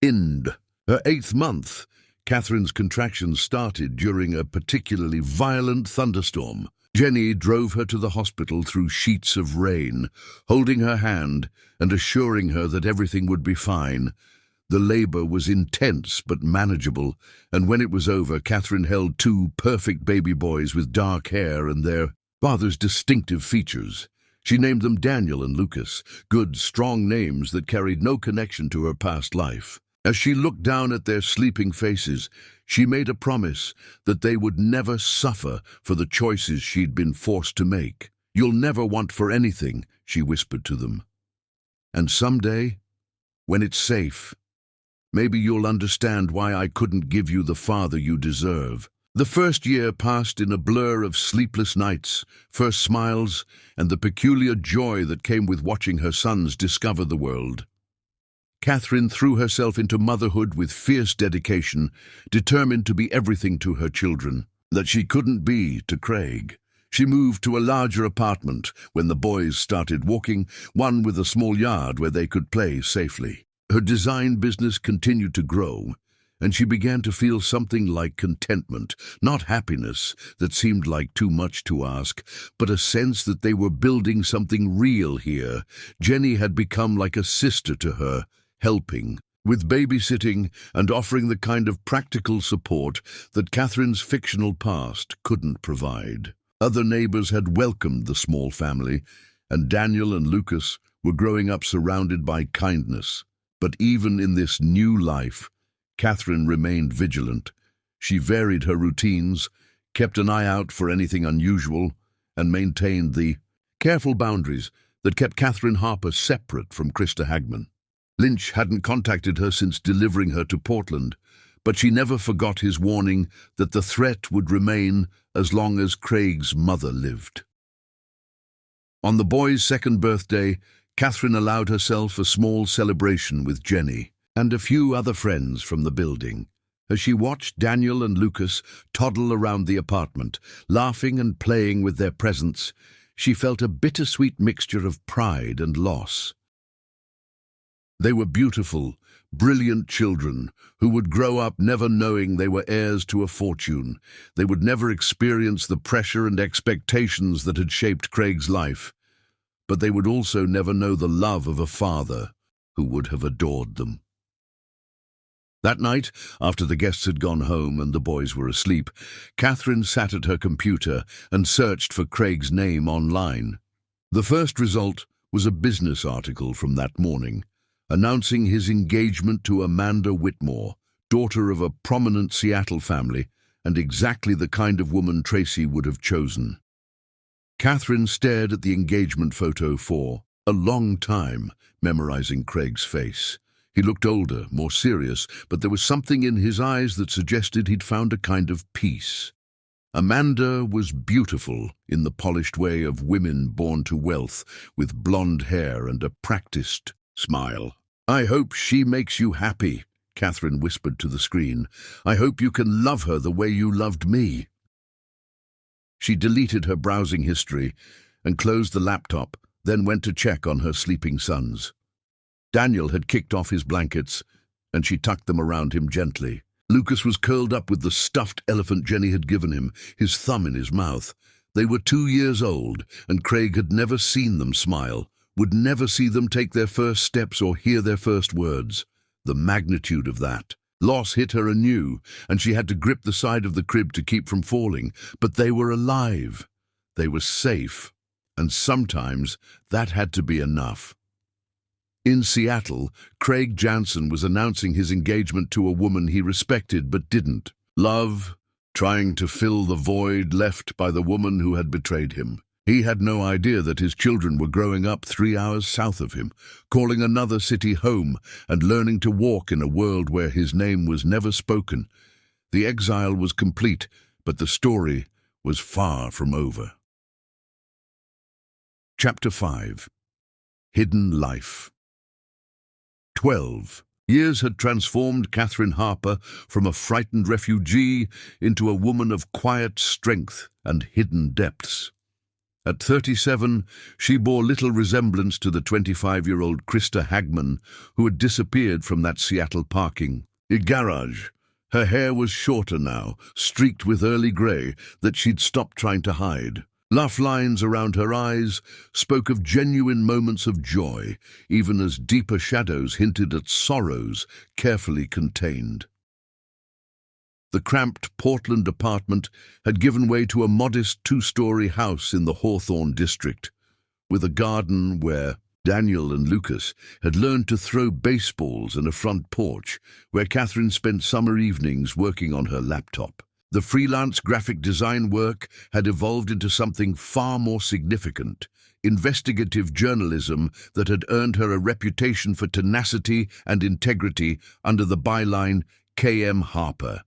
Her 8th month, Catherine's contractions started during a particularly violent thunderstorm. Jenny drove her to the hospital through sheets of rain, holding her hand and assuring her that everything would be fine. The labor was intense but manageable, and when it was over, Catherine held 2 perfect baby boys with dark hair and their father's distinctive features. She named them Daniel and Lucas, good, strong names that carried no connection to her past life. As she looked down at their sleeping faces, she made a promise that they would never suffer for the choices she'd been forced to make. "You'll never want for anything," she whispered to them. "And someday, when it's safe, maybe you'll understand why I couldn't give you the father you deserve." The first year passed in a blur of sleepless nights, first smiles, and the peculiar joy that came with watching her sons discover the world. Catherine threw herself into motherhood with fierce dedication, determined to be everything to her children that she couldn't be to Craig. She moved to a larger apartment when the boys started walking, one with a small yard where they could play safely. Her design business continued to grow, and she began to feel something like contentment, not happiness that seemed like too much to ask, but a sense that they were building something real here. Jenny had become like a sister to her, helping with babysitting and offering the kind of practical support that Catherine's fictional past couldn't provide. Other neighbors had welcomed the small family, and Daniel and Lucas were growing up surrounded by kindness. But even in this new life, Catherine remained vigilant. She varied her routines, kept an eye out for anything unusual, and maintained the careful boundaries that kept Catherine Harper separate from Krista Hagman. Lynch hadn't contacted her since delivering her to Portland, but she never forgot his warning that the threat would remain as long as Craig's mother lived. On the boy's second birthday, Catherine allowed herself a small celebration with Jenny and a few other friends from the building. As she watched Daniel and Lucas toddle around the apartment, laughing and playing with their presents, she felt a bittersweet mixture of pride and loss. They were beautiful, brilliant children who would grow up never knowing they were heirs to a fortune. They would never experience the pressure and expectations that had shaped Craig's life, but they would also never know the love of a father who would have adored them. That night, after the guests had gone home and the boys were asleep, Catherine sat at her computer and searched for Craig's name online. The first result was a business article from that morning, announcing his engagement to Amanda Whitmore, daughter of a prominent Seattle family and exactly the kind of woman Tracy would have chosen. Catherine stared at the engagement photo for a long time, memorizing Craig's face. He looked older, more serious, but there was something in his eyes that suggested he'd found a kind of peace. Amanda was beautiful in the polished way of women born to wealth, with blonde hair and a practiced smile. "I hope she makes you happy," Catherine whispered to the screen. "I hope you can love her the way you loved me." She deleted her browsing history and closed the laptop, then went to check on her sleeping sons. Daniel had kicked off his blankets, and she tucked them around him gently. Lucas was curled up with the stuffed elephant Jenny had given him, his thumb in his mouth. They were 2 years old, and Craig had never seen them smile, would never see them take their first steps or hear their first words. The magnitude of that loss hit her anew, and she had to grip the side of the crib to keep from falling. But they were alive. They were safe. And sometimes that had to be enough. In Seattle, Craig Jansen was announcing his engagement to a woman he respected but didn't love, trying to fill the void left by the woman who had betrayed him. He had no idea that his children were growing up 3 hours south of him, calling another city home and learning to walk in a world where his name was never spoken. The exile was complete, but the story was far from over. Chapter 5. Hidden Life. 12 years had transformed Catherine Harper from a frightened refugee into a woman of quiet strength and hidden depths. At 37, she bore little resemblance to the 25-year-old Krista Hagman who had disappeared from that Seattle parking garage. Her hair was shorter now, streaked with early gray that she'd stopped trying to hide. Laugh lines around her eyes spoke of genuine moments of joy, even as deeper shadows hinted at sorrows carefully contained. The cramped Portland apartment had given way to a modest 2-story house in the Hawthorne district, with a garden where Daniel and Lucas had learned to throw baseballs and a front porch where Catherine spent summer evenings working on her laptop. The freelance graphic design work had evolved into something far more significant, investigative journalism that had earned her a reputation for tenacity and integrity under the byline K.M. Harper.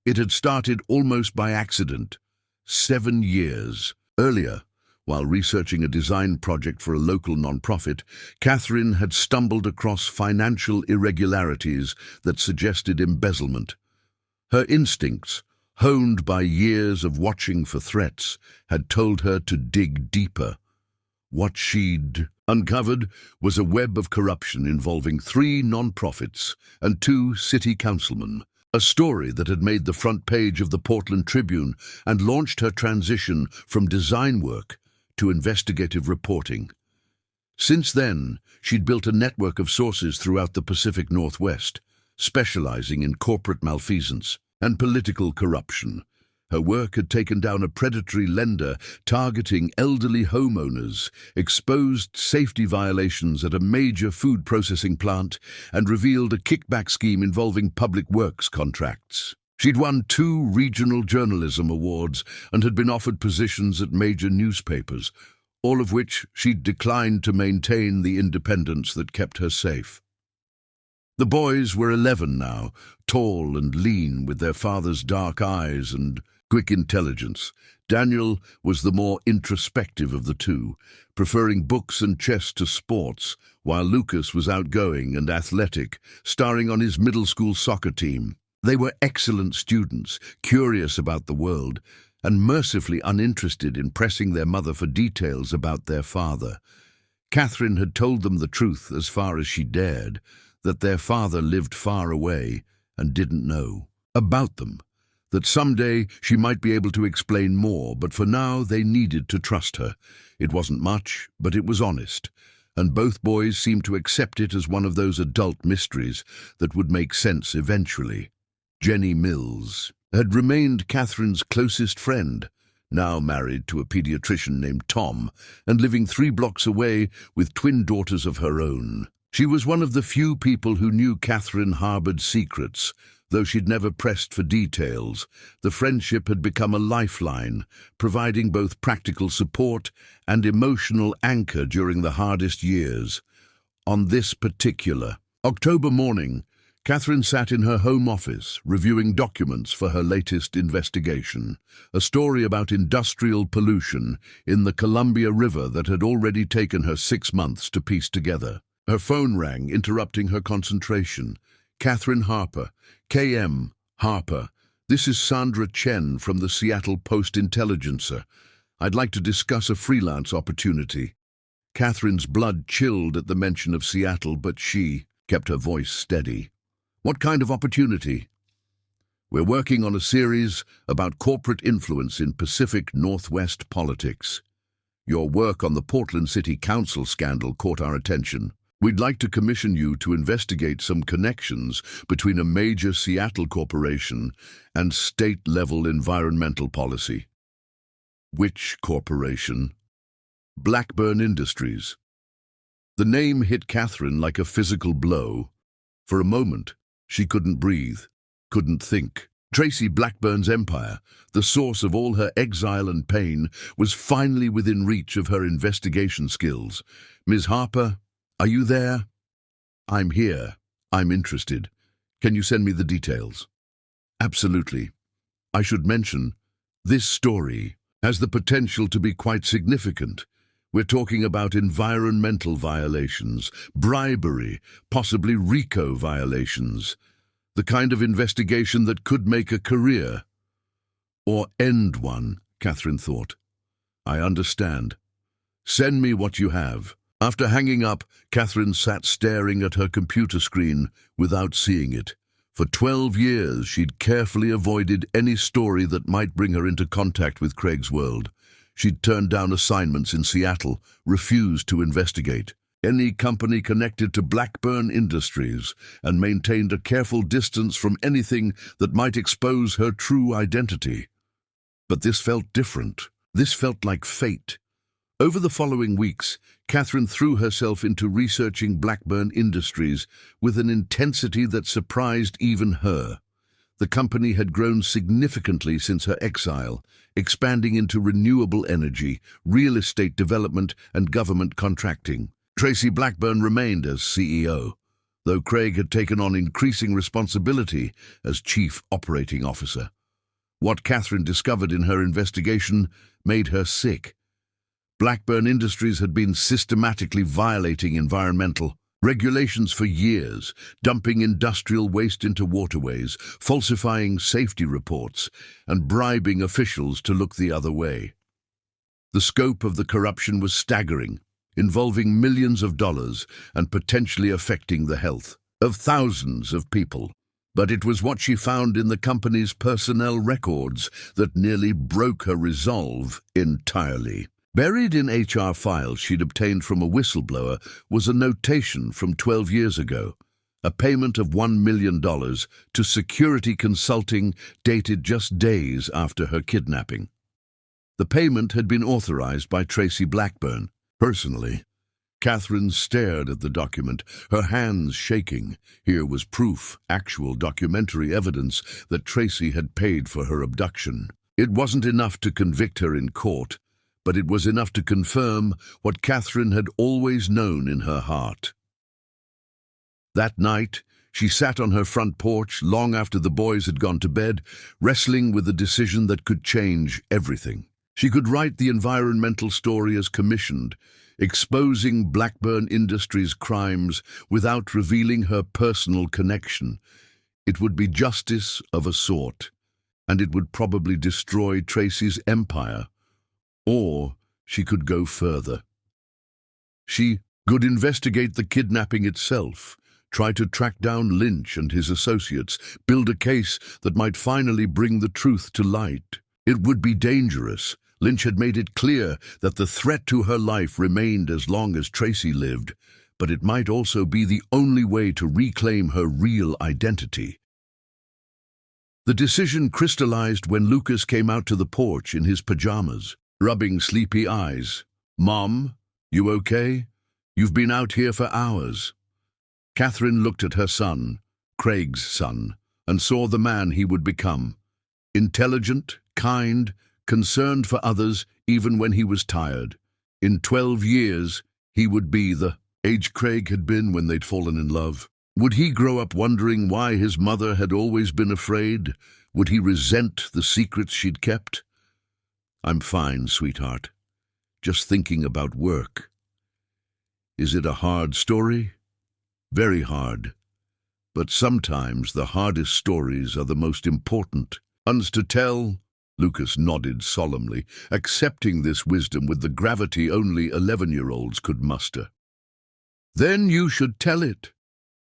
It had started almost by accident, 7 years earlier. While researching a design project for a local nonprofit, Catherine had stumbled across financial irregularities that suggested embezzlement. Her instincts, honed by years of watching for threats, had told her to dig deeper. What she'd uncovered was a web of corruption involving 3 non-profits and 2 city councilmen, a story that had made the front page of the Portland Tribune and launched her transition from design work to investigative reporting. Since then, she'd built a network of sources throughout the Pacific Northwest, specializing in corporate malfeasance and political corruption. Her work had taken down a predatory lender targeting elderly homeowners, exposed safety violations at a major food processing plant, and revealed a kickback scheme involving public works contracts. She'd won 2 regional journalism awards and had been offered positions at major newspapers, all of which she'd declined to maintain the independence that kept her safe. The boys were 11 now, tall and lean, with their father's dark eyes and quick intelligence. Daniel was the more introspective of the 2, preferring books and chess to sports, while Lucas was outgoing and athletic, starring on his middle school soccer team. They were excellent students, curious about the world, and mercifully uninterested in pressing their mother for details about their father. Catherine had told them the truth as far as she dared, that their father lived far away and didn't know about them, that someday she might be able to explain more, but for now they needed to trust her. It wasn't much, but it was honest, and both boys seemed to accept it as one of those adult mysteries that would make sense eventually. Jenny Mills had remained Catherine's closest friend, now married to a pediatrician named Tom and living 3 blocks away with twin daughters of her own. She was one of the few people who knew Catherine harbored secrets, though she'd never pressed for details. The friendship had become a lifeline, providing both practical support and emotional anchor during the hardest years. On this particular October morning, Catherine sat in her home office, reviewing documents for her latest investigation, a story about industrial pollution in the Columbia River that had already taken her 6 months to piece together. Her phone rang, interrupting her concentration. Catherine Harper, KM Harper. This is Sandra Chen from the Seattle Post-Intelligencer. I'd like to discuss a freelance opportunity. Catherine's blood chilled at the mention of Seattle, but she kept her voice steady. What kind of opportunity? We're working on a series about corporate influence in Pacific Northwest politics. Your work on the Portland City Council scandal caught our attention. We'd like to commission you to investigate some connections between a major Seattle corporation and state-level environmental policy. Which corporation? Blackburn Industries. The name hit Catherine like a physical blow. For a moment, she couldn't breathe, couldn't think. Tracy Blackburn's empire, the source of all her exile and pain, was finally within reach of her investigation skills. Ms. Harper, are you there? I'm here. I'm interested. Can you send me the details? Absolutely. I should mention, this story has the potential to be quite significant. We're talking about environmental violations, bribery, possibly RICO violations, the kind of investigation that could make a career. Or end one, Catherine thought. I understand. Send me what you have. After hanging up, Catherine sat staring at her computer screen without seeing it. For 12 years, she'd carefully avoided any story that might bring her into contact with Craig's world. She'd turned down assignments in Seattle, refused to investigate any company connected to Blackburn Industries, and maintained a careful distance from anything that might expose her true identity. But this felt different. This felt like fate. Over the following weeks, Catherine threw herself into researching Blackburn Industries with an intensity that surprised even her. The company had grown significantly since her exile, expanding into renewable energy, real estate development, and government contracting. Tracy Blackburn remained as CEO, though Craig had taken on increasing responsibility as Chief Operating Officer. What Catherine discovered in her investigation made her sick. Blackburn Industries had been systematically violating environmental Regulations for years, dumping industrial waste into waterways, falsifying safety reports, and bribing officials to look the other way. The scope of the corruption was staggering, involving millions of dollars and potentially affecting the health of thousands of people. But it was what she found in the company's personnel records that nearly broke her resolve entirely. Buried in HR files she'd obtained from a whistleblower was a notation from 12 years ago, a payment of $1 million to security consulting dated just days after her kidnapping. The payment had been authorized by Tracy Blackburn. Personally, Catherine stared at the document, her hands shaking. Here was proof, actual documentary evidence that Tracy had paid for her abduction. It wasn't enough to convict her in court, but it was enough to confirm what Catherine had always known in her heart. That night, she sat on her front porch long after the boys had gone to bed, wrestling with a decision that could change everything. She could write the environmental story as commissioned, exposing Blackburn Industries' crimes without revealing her personal connection. It would be justice of a sort, and it would probably destroy Tracy's empire. Or she could go further. She could investigate the kidnapping itself, try to track down Lynch and his associates, build a case that might finally bring the truth to light. It would be dangerous. Lynch had made it clear that the threat to her life remained as long as Tracy lived, but it might also be the only way to reclaim her real identity. The decision crystallized when Lucas came out to the porch in his pajamas, rubbing sleepy eyes. "Mom, you okay? You've been out here for hours." Catherine looked at her son, Craig's son, and saw the man he would become. Intelligent, kind, concerned for others even when he was tired. In 12 years, he would be the age Craig had been when they'd fallen in love. Would he grow up wondering why his mother had always been afraid? Would he resent the secrets she'd kept? "I'm fine, sweetheart. Just thinking about work." Is it a hard story? Very hard. But sometimes the hardest stories are the most important ones to tell. Lucas nodded solemnly, accepting this wisdom with the gravity only 11-year-olds could muster. "Then you should tell it.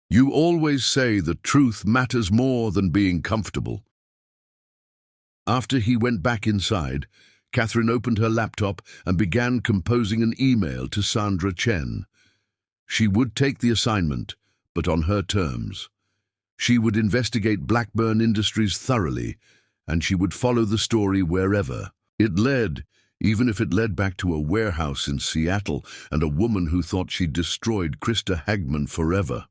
You always say the truth matters more than being comfortable." After he went back inside, Catherine opened her laptop and began composing an email to Sandra Chen. She would take the assignment, but on her terms. She would investigate Blackburn Industries thoroughly, and she would follow the story wherever it led, even if it led back to a warehouse in Seattle and a woman who thought she'd destroyed Krista Hagman forever.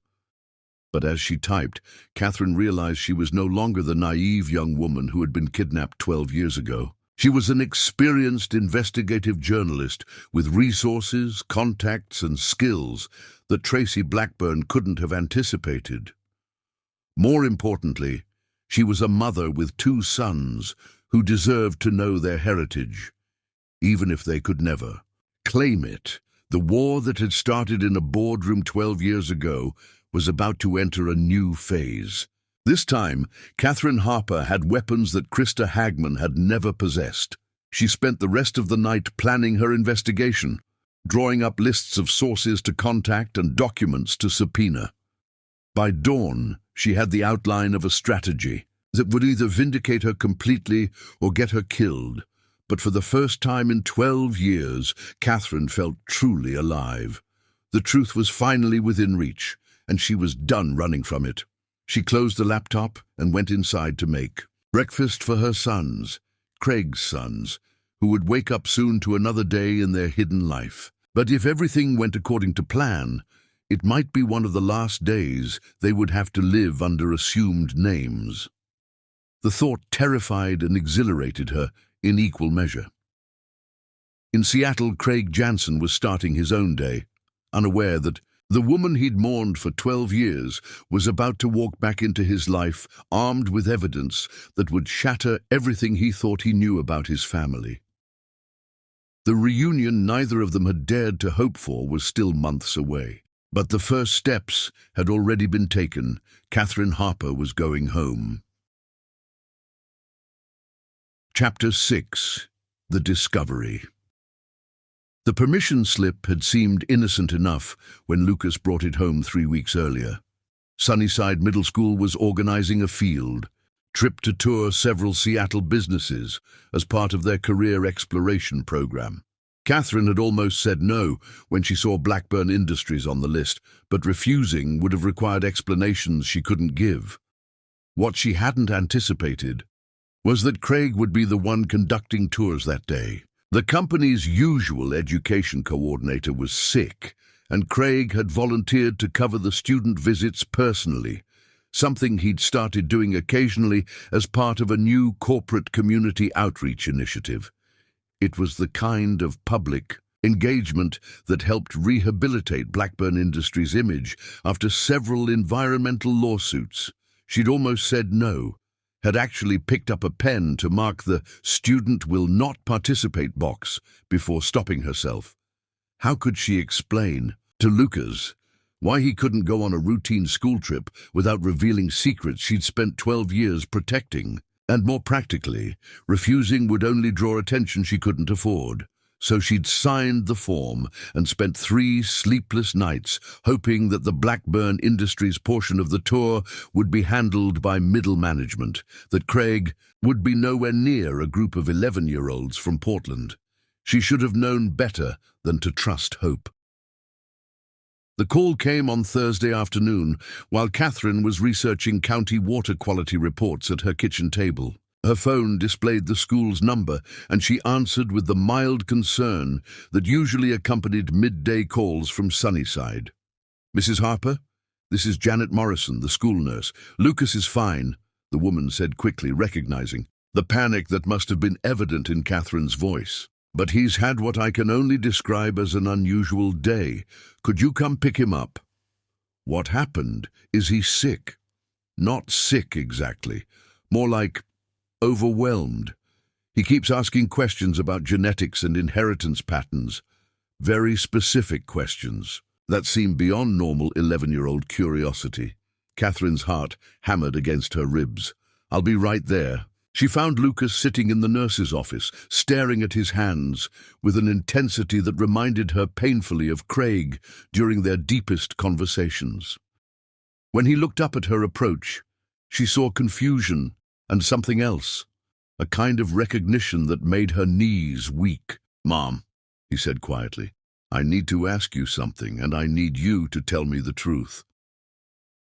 But as she typed, Catherine realized she was no longer the naive young woman who had been kidnapped 12 years ago. She was an experienced investigative journalist with resources, contacts, and skills that Tracy Blackburn couldn't have anticipated. More importantly, she was a mother with 2 sons who deserved to know their heritage, even if they could never claim it. The war that had started in a boardroom 12 years ago was about to enter a new phase. This time, Catherine Harper had weapons that Krista Hagman had never possessed. She spent the rest of the night planning her investigation, drawing up lists of sources to contact and documents to subpoena. By dawn, she had the outline of a strategy that would either vindicate her completely or get her killed. But for the first time in 12 years, Catherine felt truly alive. The truth was finally within reach, and she was done running from it. She closed the laptop and went inside to make breakfast for her sons, Craig's sons, who would wake up soon to another day in their hidden life. But if everything went according to plan, it might be one of the last days they would have to live under assumed names. The thought terrified and exhilarated her in equal measure. In Seattle, Craig Jansen was starting his own day, unaware that the woman he'd mourned for 12 years was about to walk back into his life, armed with evidence that would shatter everything he thought he knew about his family. The reunion neither of them had dared to hope for was still months away. But the first steps had already been taken. Catherine Harper was going home. Chapter 6. The Discovery. The permission slip had seemed innocent enough when Lucas brought it home 3 weeks earlier. Sunnyside Middle School was organizing a field trip to tour several Seattle businesses as part of their career exploration program. Catherine had almost said no when she saw Blackburn Industries on the list, but refusing would have required explanations she couldn't give. What she hadn't anticipated was that Craig would be the one conducting tours that day. The company's usual education coordinator was sick, and Craig had volunteered to cover the student visits personally, something he'd started doing occasionally as part of a new corporate community outreach initiative. It was the kind of public engagement that helped rehabilitate Blackburn Industries' image after several environmental lawsuits. She'd almost said no, had actually picked up a pen to mark the "student will not participate" box before stopping herself. How could she explain to Lucas why he couldn't go on a routine school trip without revealing secrets she'd spent 12 years protecting? And more practically, refusing would only draw attention she couldn't afford. So she'd signed the form and spent 3 sleepless nights hoping that the Blackburn Industries portion of the tour would be handled by middle management, that Craig would be nowhere near a group of 11-year-olds from Portland. She should have known better than to trust hope. The call came on Thursday afternoon while Catherine was researching county water quality reports at her kitchen table. Her phone displayed the school's number, and she answered with the mild concern that usually accompanied midday calls from Sunnyside. "Mrs. Harper, this is Janet Morrison, the school nurse. Lucas is fine," the woman said quickly, recognizing the panic that must have been evident in Catherine's voice. "But he's had what I can only describe as an unusual day. Could you come pick him up?" "What happened? Is he sick?" "Not sick exactly. More like overwhelmed. He keeps asking questions about genetics and inheritance patterns. Very specific questions that seem beyond normal 11-year-old curiosity." Catherine's heart hammered against her ribs. "I'll be right there." She found Lucas sitting in the nurse's office, staring at his hands with an intensity that reminded her painfully of Craig during their deepest conversations. When he looked up at her approach, she saw confusion and something else, a kind of recognition that made her knees weak. "Mom," he said quietly, "I need to ask you something, and I need you to tell me the truth."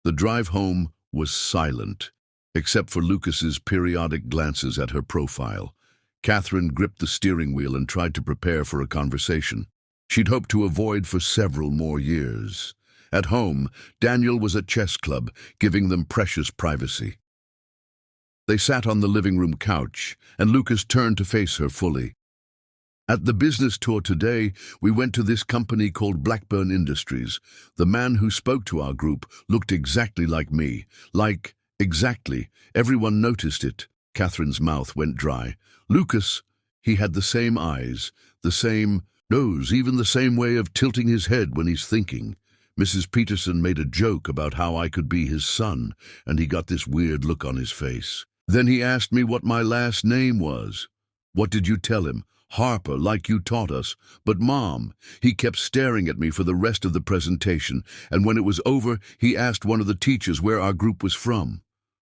The drive home was silent, except for Lucas's periodic glances at her profile. Catherine gripped the steering wheel and tried to prepare for a conversation she'd hoped to avoid for several more years. At home, Daniel was at chess club, giving them precious privacy. They sat on the living room couch, and Lucas turned to face her fully. "At the business tour today, we went to this company called Blackburn Industries. The man who spoke to our group looked exactly like me. Exactly. Everyone noticed it." Catherine's mouth went dry. "Lucas, he had the same eyes, the same nose, even the same way of tilting his head when he's thinking. Mrs. Peterson made a joke about how I could be his son, and he got this weird look on his face. Then he asked me what my last name was. What did you tell him? Harper, like you taught us. But Mom, he kept staring at me for the rest of the presentation, and when it was over, he asked one of the teachers where our group was from.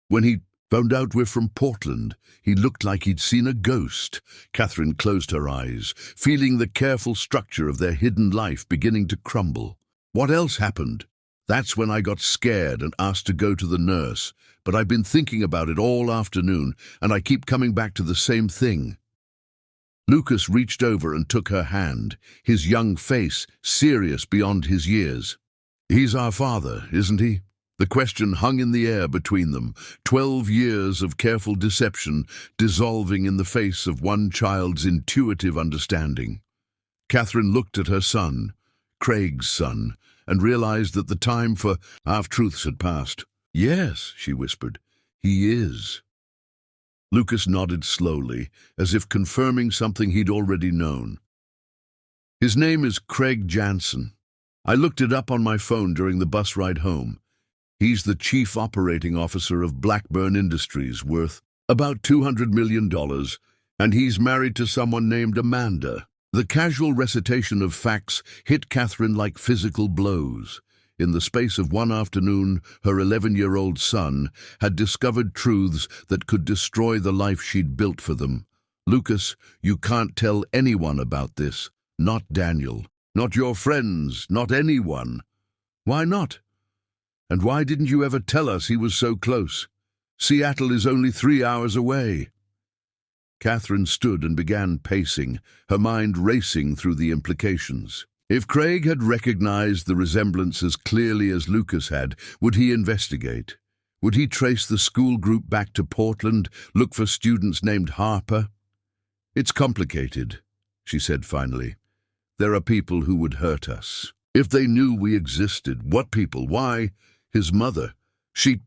When he found out we're from Portland, he looked like he'd seen a ghost." Catherine closed her eyes, feeling the careful structure of their hidden life beginning to crumble. "What else happened?" "That's when I got scared and asked to go to the nurse. But I've been thinking about it all afternoon, and I keep coming back to the same thing." Lucas reached over and took her hand, his young face serious beyond his years. "He's our father, isn't he?" The question hung in the air between them, 12 years of careful deception dissolving in the face of one child's intuitive understanding. Catherine looked at her son, Craig's son, and realized that the time for half-truths had passed. "Yes," she whispered, "he is." Lucas nodded slowly, as if confirming something he'd already known. "His name is Craig Jansen. I looked it up on my phone during the bus ride home. He's the chief operating officer of Blackburn Industries, worth about $200 million, and he's married to someone named Amanda. The casual recitation of facts hit Catherine like physical blows. In the space of one afternoon, her 11-year-old son had discovered truths that could destroy the life she'd built for them. Lucas, you can't tell anyone about this. Not Daniel. Not your friends. Not anyone. Why not? And why didn't you ever tell us he was so close? Seattle is only 3 hours away. Catherine stood and began pacing, her mind racing through the implications. If Craig had recognized the resemblance as clearly as Lucas had, would he investigate? Would he trace the school group back to Portland, look for students named Harper? It's complicated, she said finally. There are people who would hurt us. If they knew we existed, what people? Why? His mother. She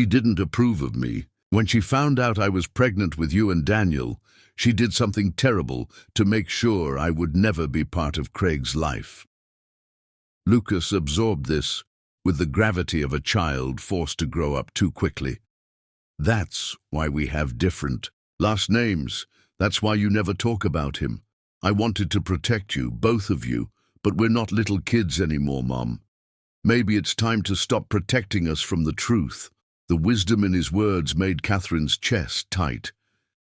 didn't approve of me. When she found out I was pregnant with you and Daniel, she did something terrible to make sure I would never be part of Craig's life. Lucas absorbed this with the gravity of a child forced to grow up too quickly. That's why we have different last names. That's why you never talk about him. I wanted to protect you, both of you, but we're not little kids anymore, Mom. Maybe it's time to stop protecting us from the truth. The wisdom in his words made Catherine's chest tight.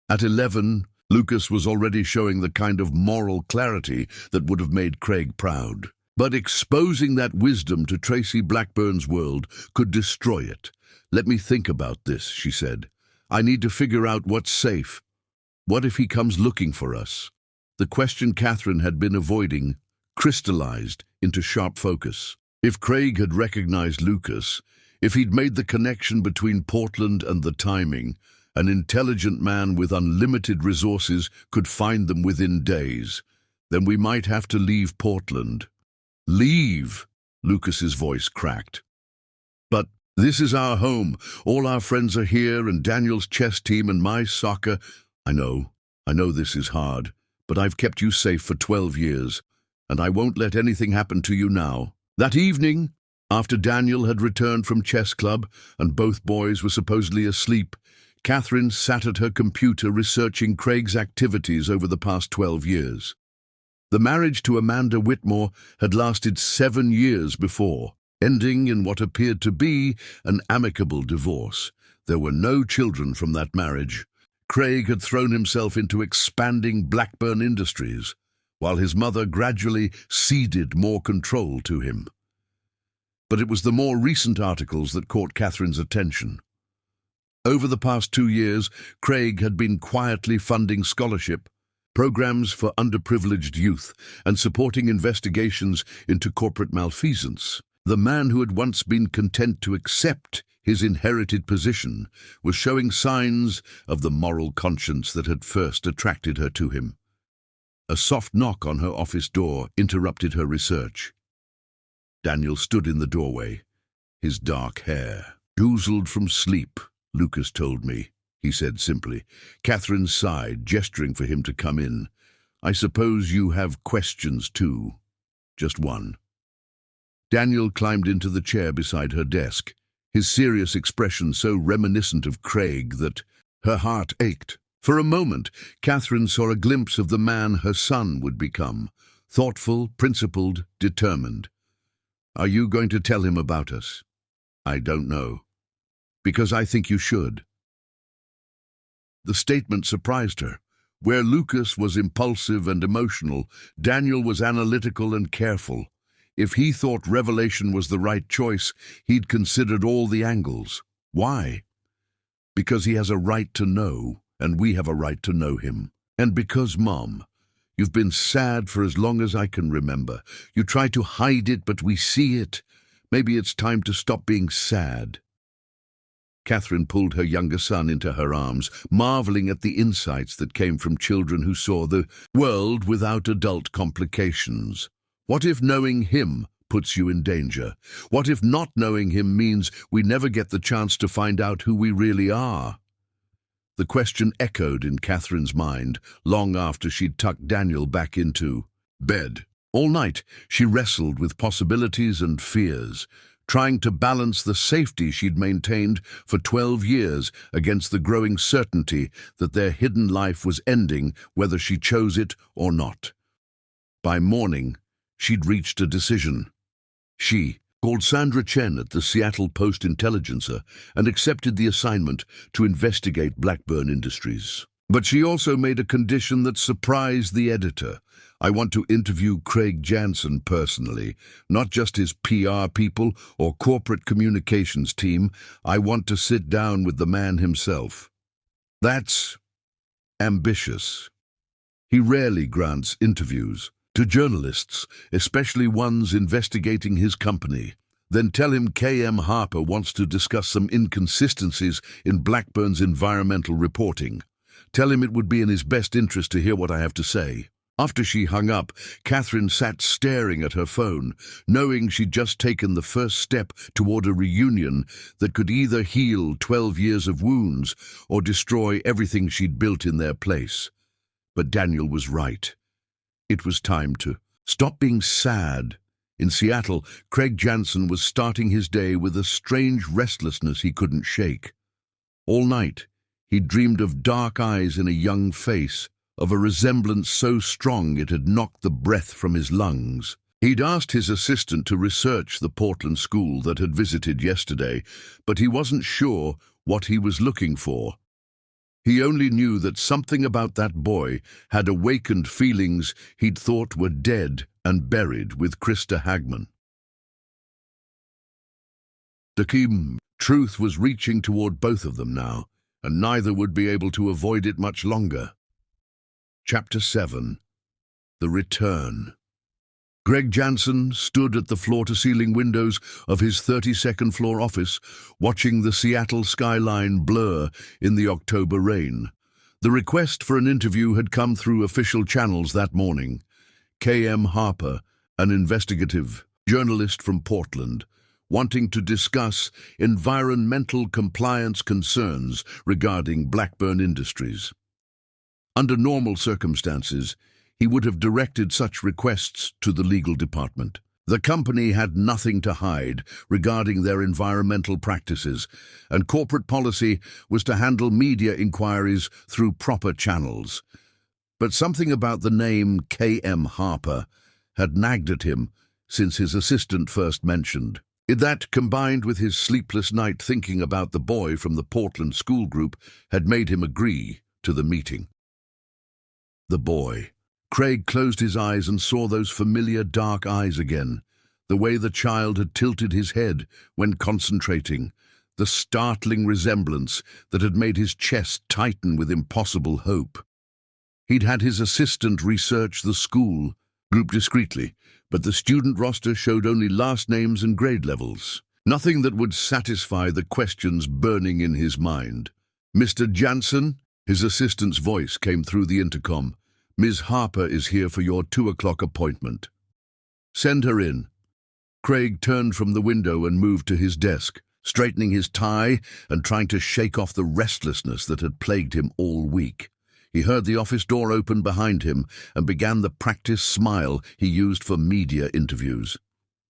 At 11, Lucas was already showing the kind of moral clarity that would have made Craig proud. But exposing that wisdom to Tracy Blackburn's world could destroy it. Let me think about this, she said. I need to figure out what's safe. What if he comes looking for us? The question Catherine had been avoiding crystallized into sharp focus. If Craig had recognized Lucas, if he'd made the connection between Portland and the timing, an intelligent man with unlimited resources could find them within days, then we might have to leave Portland. Leave? Lucas's voice cracked. But this is our home. All our friends are here, and Daniel's chess team and my soccer. I know this is hard, but I've kept you safe for 12 years, and I won't let anything happen to you now. That evening, after Daniel had returned from chess club and both boys were supposedly asleep, Catherine sat at her computer researching Craig's activities over the past 12 years. The marriage to Amanda Whitmore had lasted 7 years before, ending in what appeared to be an amicable divorce. There were no children from that marriage. Craig had thrown himself into expanding Blackburn Industries, while his mother gradually ceded more control to him. But it was the more recent articles that caught Catherine's attention. Over the past 2 years, Craig had been quietly funding scholarship programs for underprivileged youth and supporting investigations into corporate malfeasance. The man who had once been content to accept his inherited position was showing signs of the moral conscience that had first attracted her to him. A soft knock on her office door interrupted her research. Daniel stood in the doorway, his dark hair oozled from sleep. Lucas told me, he said simply. Catherine sighed, gesturing for him to come in. I suppose you have questions too. Just one. Daniel climbed into the chair beside her desk, his serious expression so reminiscent of Craig that her heart ached. For a moment, Catherine saw a glimpse of the man her son would become, thoughtful, principled, determined. Are you going to tell him about us? I don't know. Because I think you should. The statement surprised her. Where Lucas was impulsive and emotional, Daniel was analytical and careful. If he thought revelation was the right choice, he'd considered all the angles. Why? Because he has a right to know, and we have a right to know him. And because, Mom, you've been sad for as long as I can remember. You try to hide it, but we see it. Maybe it's time to stop being sad. Catherine pulled her younger son into her arms, marveling at the insights that came from children who saw the world without adult complications. What if knowing him puts you in danger? What if not knowing him means we never get the chance to find out who we really are? The question echoed in Catherine's mind long after she'd tucked Daniel back into bed. All night, she wrestled with possibilities and fears, trying to balance the safety she'd maintained for 12 years against the growing certainty that their hidden life was ending whether she chose it or not. By morning, she'd reached a decision. She called Sandra Chen at the Seattle Post-Intelligencer and accepted the assignment to investigate Blackburn Industries. But she also made a condition that surprised the editor. I want to interview Craig Jansen personally, not just his PR people or corporate communications team. I want to sit down with the man himself. That's ambitious. He rarely grants interviews to journalists, especially ones investigating his company. Then tell him K.M. Harper wants to discuss some inconsistencies in Blackburn's environmental reporting. Tell him it would be in his best interest to hear what I have to say. After she hung up, Catherine sat staring at her phone, knowing she'd just taken the first step toward a reunion that could either heal 12 years of wounds or destroy everything she'd built in their place. But Daniel was right. It was time to stop being sad. In Seattle, Craig Jansen was starting his day with a strange restlessness he couldn't shake. All night, he dreamed of dark eyes in a young face, of a resemblance so strong it had knocked the breath from his lungs. He'd asked his assistant to research the Portland school that had visited yesterday, but he wasn't sure what he was looking for. He only knew that something about that boy had awakened feelings he'd thought were dead and buried with Krista Hagman. The truth was reaching toward both of them now, and neither would be able to avoid it much longer. Chapter 7. The Return. Greg Jansen stood at the floor-to-ceiling windows of his 32nd floor office, watching the Seattle skyline blur in the October rain. The request for an interview had come through official channels that morning. K.M. Harper, an investigative journalist from Portland, wanting to discuss environmental compliance concerns regarding Blackburn Industries. Under normal circumstances, he would have directed such requests to the legal department. The company had nothing to hide regarding their environmental practices, and corporate policy was to handle media inquiries through proper channels. But something about the name K.M. Harper had nagged at him since his assistant first mentioned. That, combined with his sleepless night thinking about the boy from the Portland school group, had made him agree to the meeting. The boy. Craig closed his eyes and saw those familiar dark eyes again, the way the child had tilted his head when concentrating, the startling resemblance that had made his chest tighten with impossible hope. He'd had his assistant research the school group discreetly, but the student roster showed only last names and grade levels. Nothing that would satisfy the questions burning in his mind. "Mr. Jansen?" His assistant's voice came through the intercom. "Ms. Harper is here for your 2 o'clock appointment." "Send her in." Craig turned from the window and moved to his desk, straightening his tie and trying to shake off the restlessness that had plagued him all week. He heard the office door open behind him and began the practice smile he used for media interviews.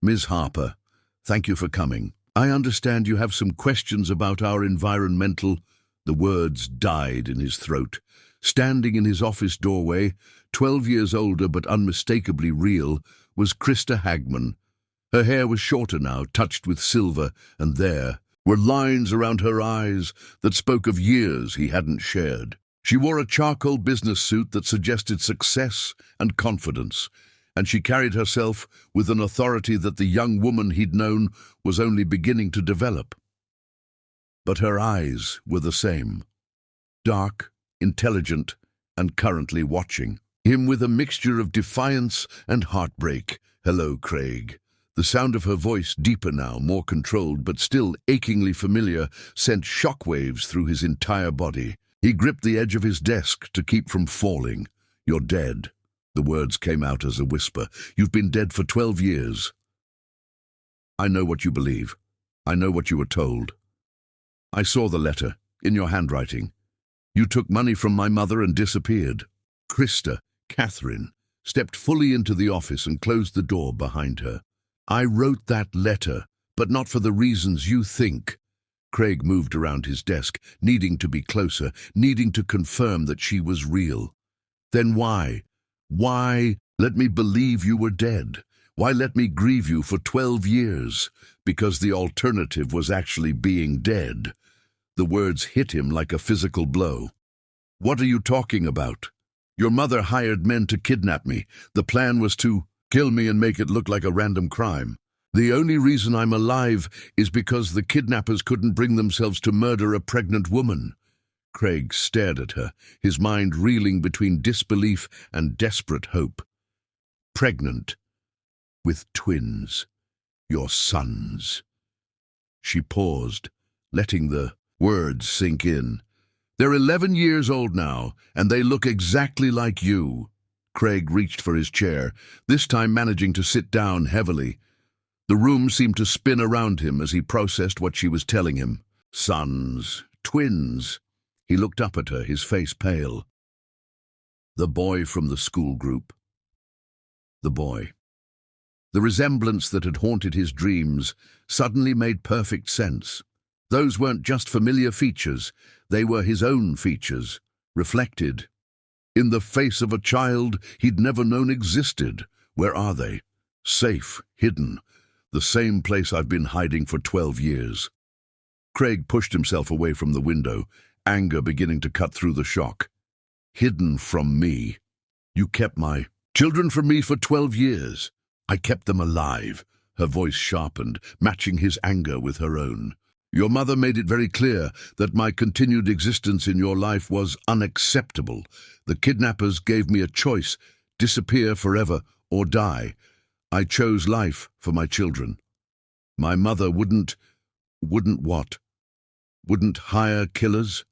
"Ms. Harper, thank you for coming. I understand you have some questions about our environmental—" The words died in his throat. Standing in his office doorway, 12 years older but unmistakably real, was Krista Hagman. Her hair was shorter now, touched with silver, and there were lines around her eyes that spoke of years he hadn't shared. She wore a charcoal business suit that suggested success and confidence, and she carried herself with an authority that the young woman he'd known was only beginning to develop. But her eyes were the same. Dark, intelligent, and currently watching him with a mixture of defiance and heartbreak. "Hello, Craig." The sound of her voice, deeper now, more controlled, but still achingly familiar, sent shockwaves through his entire body. He gripped the edge of his desk to keep from falling. "You're dead." The words came out as a whisper. "You've been dead for 12 years. I know what you believe. I know what you were told. I saw the letter, in your handwriting. You took money from my mother and disappeared." Krista, Catherine, stepped fully into the office and closed the door behind her. "I wrote that letter, but not for the reasons you think." Craig moved around his desk, needing to be closer, needing to confirm that she was real. "Then why? Why let me believe you were dead? Why let me grieve you for 12 years? Because the alternative was actually being dead." The words hit him like a physical blow. "What are you talking about? Your mother hired men to kidnap me. The plan was to kill me and make it look like a random crime. The only reason I'm alive is because the kidnappers couldn't bring themselves to murder a pregnant woman." Craig stared at her, his mind reeling between disbelief and desperate hope. "Pregnant. With twins. Your sons." She paused, letting the words sink in. "They're 11 years old now, and they look exactly like you." Craig reached for his chair, this time managing to sit down heavily. The room seemed to spin around him as he processed what she was telling him. Sons, twins. He looked up at her, his face pale. The boy from the school group. The boy. The resemblance that had haunted his dreams suddenly made perfect sense. Those weren't just familiar features, they were his own features, reflected. In the face of a child he'd never known existed. Where are they? Safe, hidden. The same place I've been hiding for 12 years. Craig pushed himself away from the window, anger beginning to cut through the shock. Hidden from me. You kept my children from me for 12 years. I kept them alive. Her voice sharpened, matching his anger with her own. Your mother made it very clear that my continued existence in your life was unacceptable. The kidnappers gave me a choice, disappear forever or die. I chose life for my children. My mother wouldn't what? Wouldn't hire killers?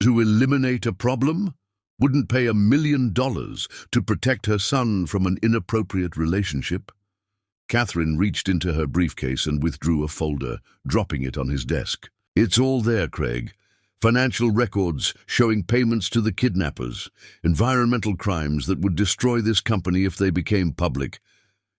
To eliminate a problem? Wouldn't pay $1 million to protect her son from an inappropriate relationship? Catherine reached into her briefcase and withdrew a folder, dropping it on his desk. It's all there, Craig. Financial records showing payments to the kidnappers, environmental crimes that would destroy this company if they became public.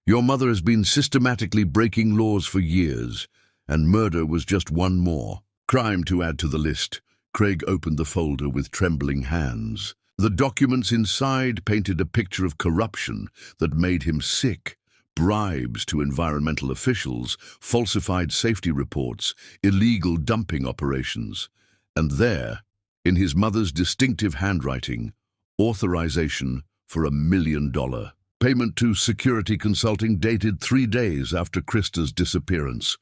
Your mother has been systematically breaking laws for years, and murder was just one more crime to add to the list. Craig opened the folder with trembling hands. The documents inside painted a picture of corruption that made him sick. Bribes to environmental officials, falsified safety reports, illegal dumping operations. And there, in his mother's distinctive handwriting, authorization for $1 million. Payment to security consulting dated 3 days after Krista's disappearance.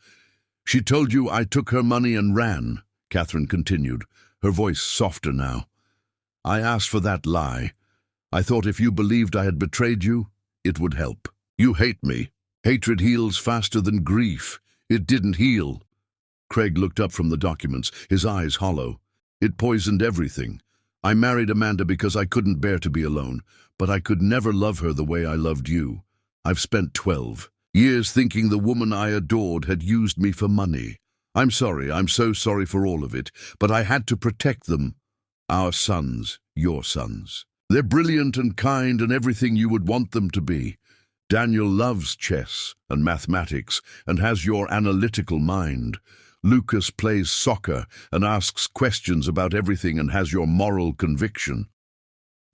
She told you I took her money and ran, Catherine continued, her voice softer now. I asked for that lie. I thought if you believed I had betrayed you, it would help. You hate me. Hatred heals faster than grief. It didn't heal. Craig looked up from the documents, his eyes hollow. It poisoned everything. I married Amanda because I couldn't bear to be alone, but I could never love her the way I loved you. I've spent 12 years thinking the woman I adored had used me for money. I'm sorry, I'm so sorry for all of it, but I had to protect them. Our sons, your sons. They're brilliant and kind and everything you would want them to be. Daniel loves chess and mathematics and has your analytical mind. Lucas plays soccer and asks questions about everything and has your moral conviction.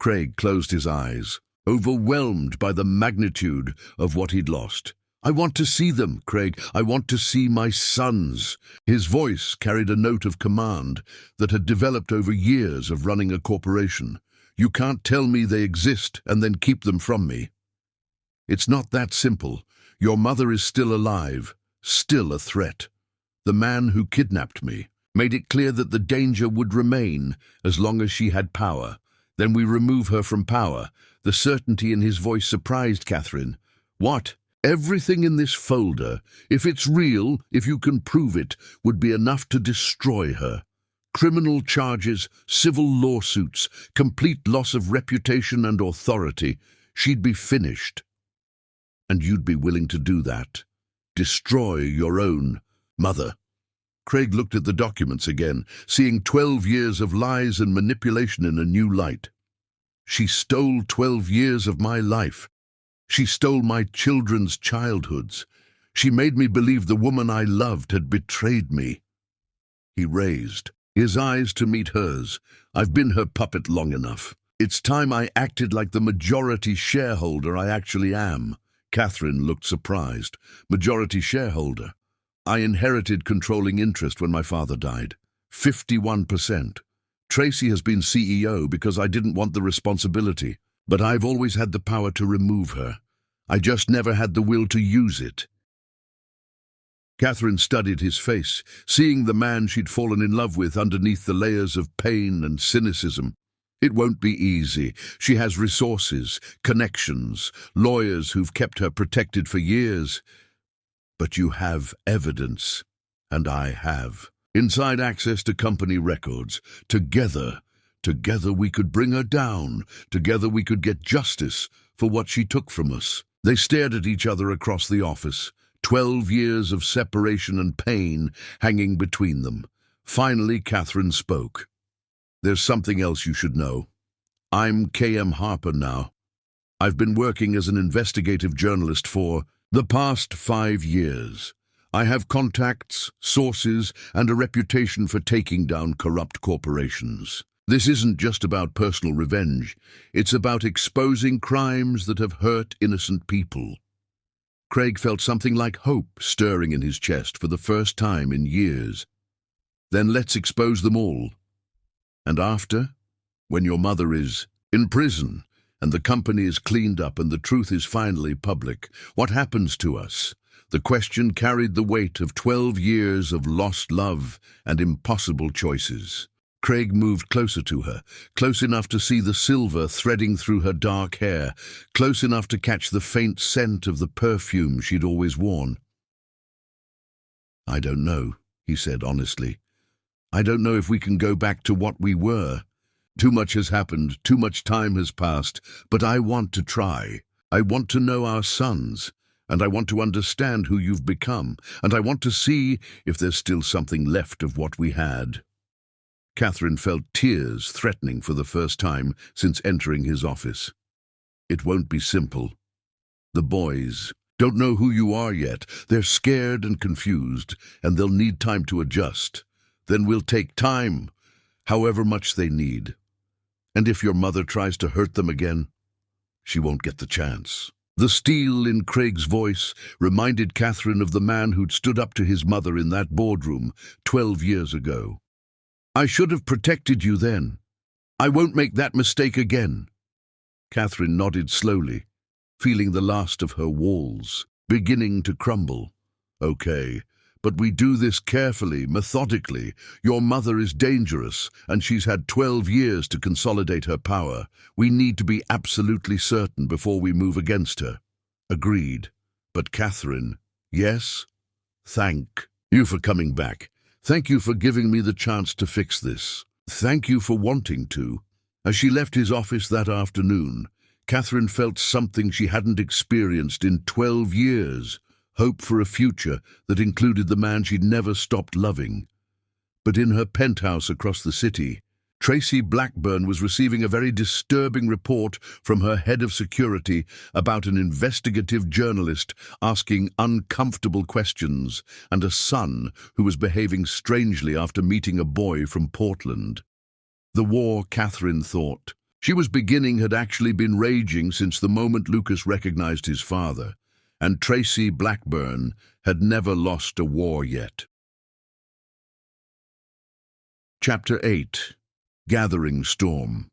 Craig closed his eyes, overwhelmed by the magnitude of what he'd lost. I want to see them, Craig. I want to see my sons. His voice carried a note of command that had developed over years of running a corporation. You can't tell me they exist and then keep them from me. It's not that simple. Your mother is still alive, still a threat. The man who kidnapped me made it clear that the danger would remain as long as she had power. Then we remove her from power. The certainty in his voice surprised Catherine. What? Everything in this folder, if it's real, if you can prove it, would be enough to destroy her. Criminal charges, civil lawsuits, complete loss of reputation and authority. She'd be finished. And you'd be willing to do that. Destroy your own mother. Craig looked at the documents again, seeing 12 years of lies and manipulation in a new light. She stole 12 years of my life. She stole my children's childhoods. She made me believe the woman I loved had betrayed me." He raised his eyes to meet hers. "I've been her puppet long enough. It's time I acted like the majority shareholder I actually am." Catherine looked surprised. "Majority shareholder? I inherited controlling interest when my father died. 51%. Tracy has been CEO because I didn't want the responsibility, but I've always had the power to remove her. I just never had the will to use it." Catherine studied his face, seeing the man she'd fallen in love with underneath the layers of pain and cynicism. It won't be easy. She has resources, connections, lawyers who've kept her protected for years. But you have evidence, and I have. Inside access to company records. Together we could bring her down. Together we could get justice for what she took from us. They stared at each other across the office. 12 years of separation and pain hanging between them. Finally, Catherine spoke. "There's something else you should know. I'm K.M. Harper now. I've been working as an investigative journalist for the past 5 years. I have contacts, sources, and a reputation for taking down corrupt corporations. This isn't just about personal revenge. It's about exposing crimes that have hurt innocent people." Craig felt something like hope stirring in his chest for the first time in years. "Then let's expose them all. And after, when your mother is in prison and the company is cleaned up and the truth is finally public, what happens to us?" The question carried the weight of 12 years of lost love and impossible choices. Craig moved closer to her, close enough to see the silver threading through her dark hair, close enough to catch the faint scent of the perfume she'd always worn. "I don't know," he said honestly. "I don't know if we can go back to what we were. Too much has happened, too much time has passed, but I want to try. I want to know our sons, and I want to understand who you've become, and I want to see if there's still something left of what we had." Catherine felt tears threatening for the first time since entering his office. "It won't be simple. The boys don't know who you are yet. They're scared and confused, and they'll need time to adjust. Then we'll take time, however much they need. And if your mother tries to hurt them again, she won't get the chance." The steel in Craig's voice reminded Catherine of the man who'd stood up to his mother in that boardroom 12 years ago. "I should have protected you then. I won't make that mistake again." Catherine nodded slowly, feeling the last of her walls beginning to crumble. "Okay, but we do this carefully, methodically. Your mother is dangerous, and she's had 12 years to consolidate her power. We need to be absolutely certain before we move against her." Agreed. But Catherine, "Yes? Thank you for coming back. Thank you for giving me the chance to fix this. Thank you for wanting to." As she left his office that afternoon, Catherine felt something she hadn't experienced in 12 years. Hope for a future that included the man she'd never stopped loving. But in her penthouse across the city, Tracy Blackburn was receiving a very disturbing report from her head of security about an investigative journalist asking uncomfortable questions and a son who was behaving strangely after meeting a boy from Portland. The war, Catherine thought, she was beginning had actually been raging since the moment Lucas recognized his father, and Tracy Blackburn had never lost a war yet. Chapter 8. Gathering Storm.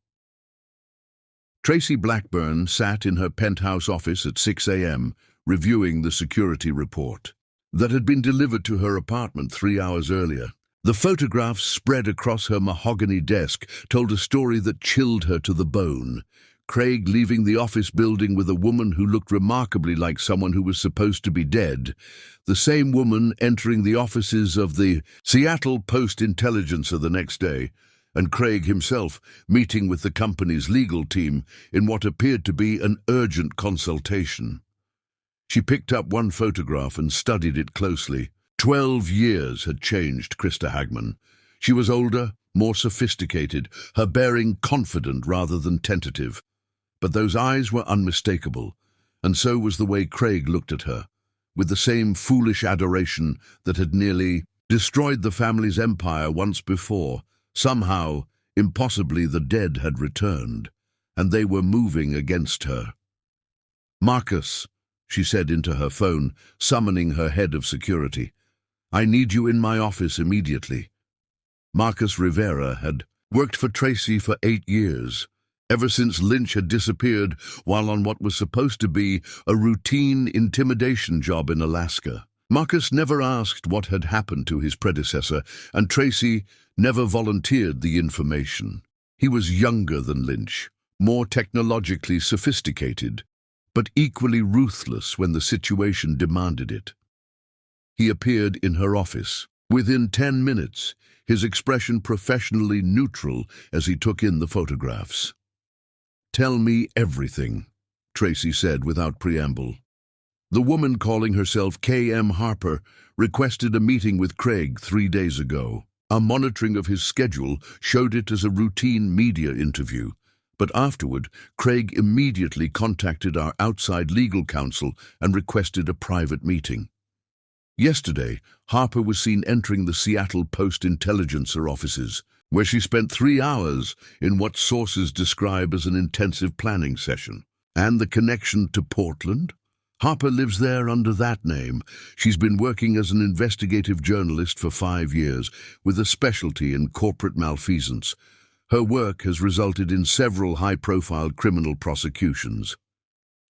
Tracy Blackburn sat in her penthouse office at 6 a.m., reviewing the security report that had been delivered to her apartment 3 hours earlier. The photographs spread across her mahogany desk told a story that chilled her to the bone. Craig leaving the office building with a woman who looked remarkably like someone who was supposed to be dead. The same woman entering the offices of the Seattle Post-Intelligencer the next day, and Craig himself meeting with the company's legal team in what appeared to be an urgent consultation. She picked up one photograph and studied it closely. 12 years had changed Krista Hagman. She was older, more sophisticated, her bearing confident rather than tentative. But those eyes were unmistakable, And so was the way Craig looked at her, with the same foolish adoration that had nearly destroyed the family's empire once before. Somehow, impossibly, the dead had returned, and they were moving against her. "Marcus," she said into her phone, summoning her head of security, "I need you in my office immediately." Marcus Rivera had worked for Tracy for 8 years, ever since Lynch had disappeared while on what was supposed to be a routine intimidation job in Alaska. Marcus never asked what had happened to his predecessor, and Tracy never volunteered the information. He was younger than Lynch, more technologically sophisticated, but equally ruthless when the situation demanded it. He appeared in her office. Within 10 minutes, his expression professionally neutral as he took in the photographs. "Tell me everything," Tracy said without preamble. The woman calling herself K.M. Harper requested a meeting with Craig 3 days ago. Our monitoring of his schedule showed it as a routine media interview, but afterward, Craig immediately contacted our outside legal counsel and requested a private meeting. Yesterday, Harper was seen entering the Seattle Post-Intelligencer offices, where she spent 3 hours in what sources describe as an intensive planning session. And the connection to Portland? Harper lives there under that name. She's been working as an investigative journalist for 5 years, with a specialty in corporate malfeasance. Her work has resulted in several high-profile criminal prosecutions.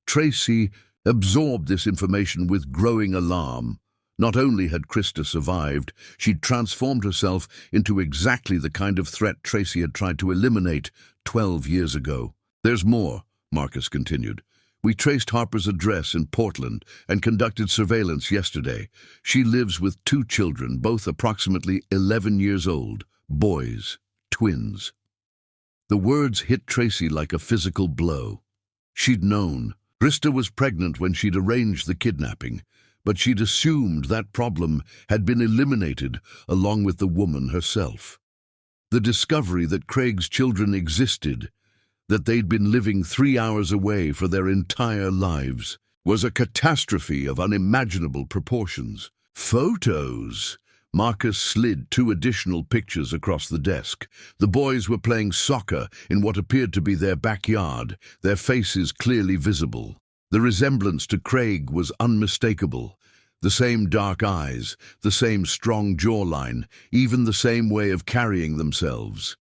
Tracy absorbed this information with growing alarm. Not only had Krista survived, she'd transformed herself into exactly the kind of threat Tracy had tried to eliminate 12 years ago. "There's more," Marcus continued. "We traced Harper's address in Portland and conducted surveillance yesterday. She lives with 2 children, both approximately 11 years old, boys, twins." The words hit Tracy like a physical blow. She'd known. Krista was pregnant when she'd arranged the kidnapping, but she'd assumed that problem had been eliminated along with the woman herself. The discovery that Craig's children existed, that they'd been living 3 hours away for their entire lives, was a catastrophe of unimaginable proportions. "Photos!" Marcus slid 2 additional pictures across the desk. The boys were playing soccer in what appeared to be their backyard, their faces clearly visible. The resemblance to Craig was unmistakable. The same dark eyes, the same strong jawline, even the same way of carrying themselves.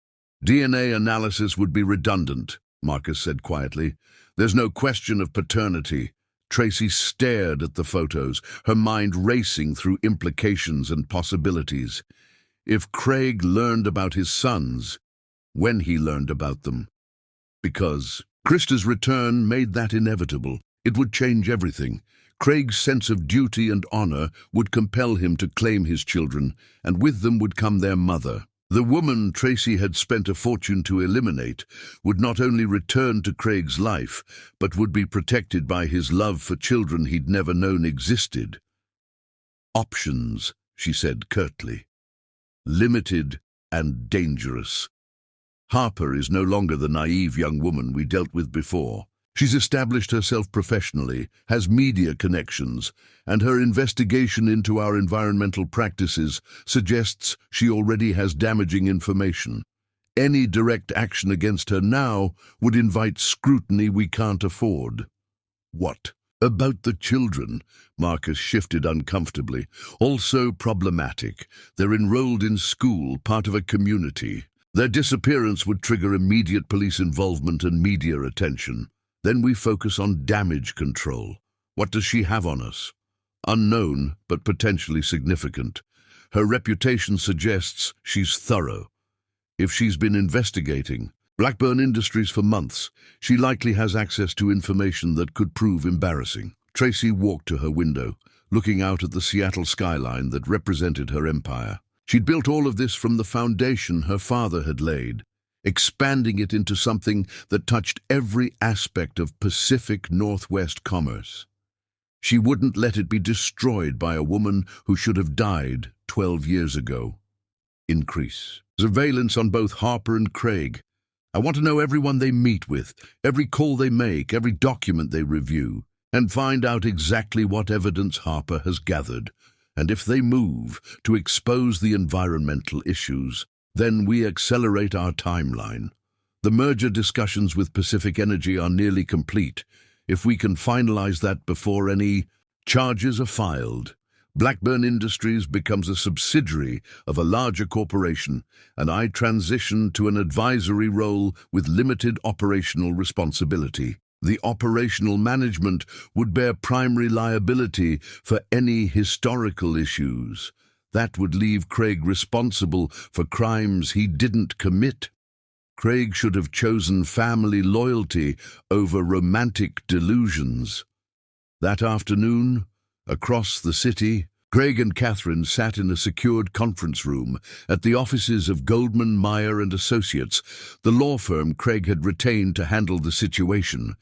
"DNA analysis would be redundant," Marcus said quietly. "There's no question of paternity." Tracy stared at the photos, her mind racing through implications and possibilities. If Craig learned about his sons, when he learned about them. Because Krista's return made that inevitable. It would change everything. Craig's sense of duty and honor would compel him to claim his children, and with them would come their mother. The woman Tracy had spent a fortune to eliminate would not only return to Craig's life, but would be protected by his love for children he'd never known existed. "Options," she said curtly. "Limited and dangerous. Harper is no longer the naive young woman we dealt with before. She's established herself professionally, has media connections, and her investigation into our environmental practices suggests she already has damaging information. Any direct action against her now would invite scrutiny we can't afford." "What about the children?" Marcus shifted uncomfortably. "Also problematic. They're enrolled in school, part of a community. Their disappearance would trigger immediate police involvement and media attention. Then we focus on damage control. What does she have on us? Unknown, but potentially significant. Her reputation suggests she's thorough. If she's been investigating Blackburn Industries for months, she likely has access to information that could prove embarrassing." Tracy walked to her window, looking out at the Seattle skyline that represented her empire. She'd built all of this from the foundation her father had laid, expanding it into something that touched every aspect of Pacific Northwest commerce. She wouldn't let it be destroyed by a woman who should have died 12 years ago. "Increase surveillance on both Harper and Craig. I want to know everyone they meet with, every call they make, every document they review. and find out exactly what evidence Harper has gathered. And if they move to expose the environmental issues, then we accelerate our timeline. The merger discussions with Pacific Energy are nearly complete. If we can finalize that before any charges are filed, Blackburn Industries becomes a subsidiary of a larger corporation, and I transition to an advisory role with limited operational responsibility. The operational management would bear primary liability for any historical issues. That would leave Craig responsible for crimes he didn't commit. Craig should have chosen family loyalty over romantic delusions. That afternoon, across the city, Craig and Catherine sat in a secured conference room at the offices of Goldman, Meyer and Associates, the law firm Craig had retained to handle the situation.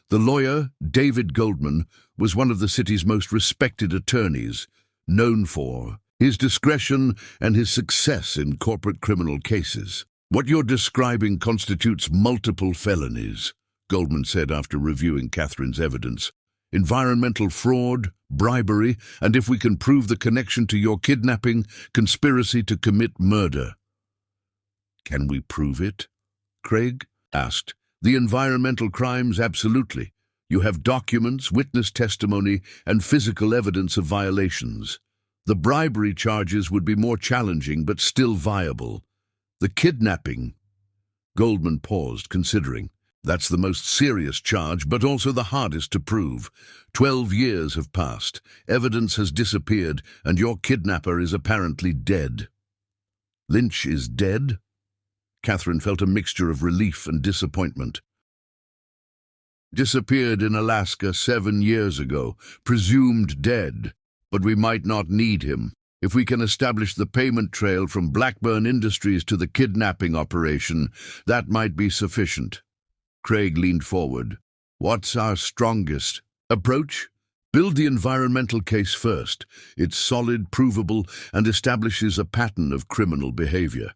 The lawyer, David Goldman, was one of the city's most respected attorneys, known for his discretion and his success in corporate criminal cases. "What you're describing constitutes multiple felonies," Goldman said after reviewing Catherine's evidence. "Environmental fraud, bribery, and if we can prove the connection to your kidnapping, conspiracy to commit murder." "Can we prove it?" Craig asked. "The environmental crimes, absolutely. You have documents, witness testimony, and physical evidence of violations. The bribery charges would be more challenging, but still viable. The kidnapping..." Goldman paused, considering. "That's the most serious charge, but also the hardest to prove. 12 years have passed, evidence has disappeared, and your kidnapper is apparently dead." "Lynch is dead?" Catherine felt a mixture of relief and disappointment. "Disappeared in Alaska 7 years ago, presumed dead, but we might not need him. If we can establish the payment trail from Blackburn Industries to the kidnapping operation, that might be sufficient." Craig leaned forward. "What's our strongest approach? Build the environmental case first. It's solid, provable, and establishes a pattern of criminal behavior.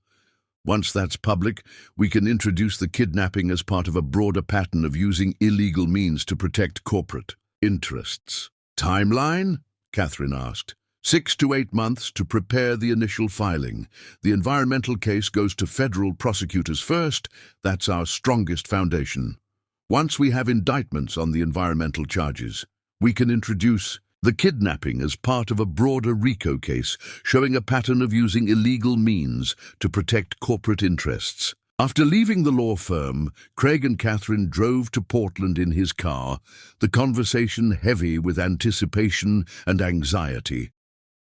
Once that's public, we can introduce the kidnapping as part of a broader pattern of using illegal means to protect corporate interests." "Timeline?" Catherine asked. 6 to 8 months to prepare the initial filing. The environmental case goes to federal prosecutors first. That's our strongest foundation. Once we have indictments on the environmental charges, we can introduce the kidnapping as part of a broader RICO case, showing a pattern of using illegal means to protect corporate interests. After leaving the law firm, Craig and Catherine drove to Portland in his car, the conversation heavy with anticipation and anxiety.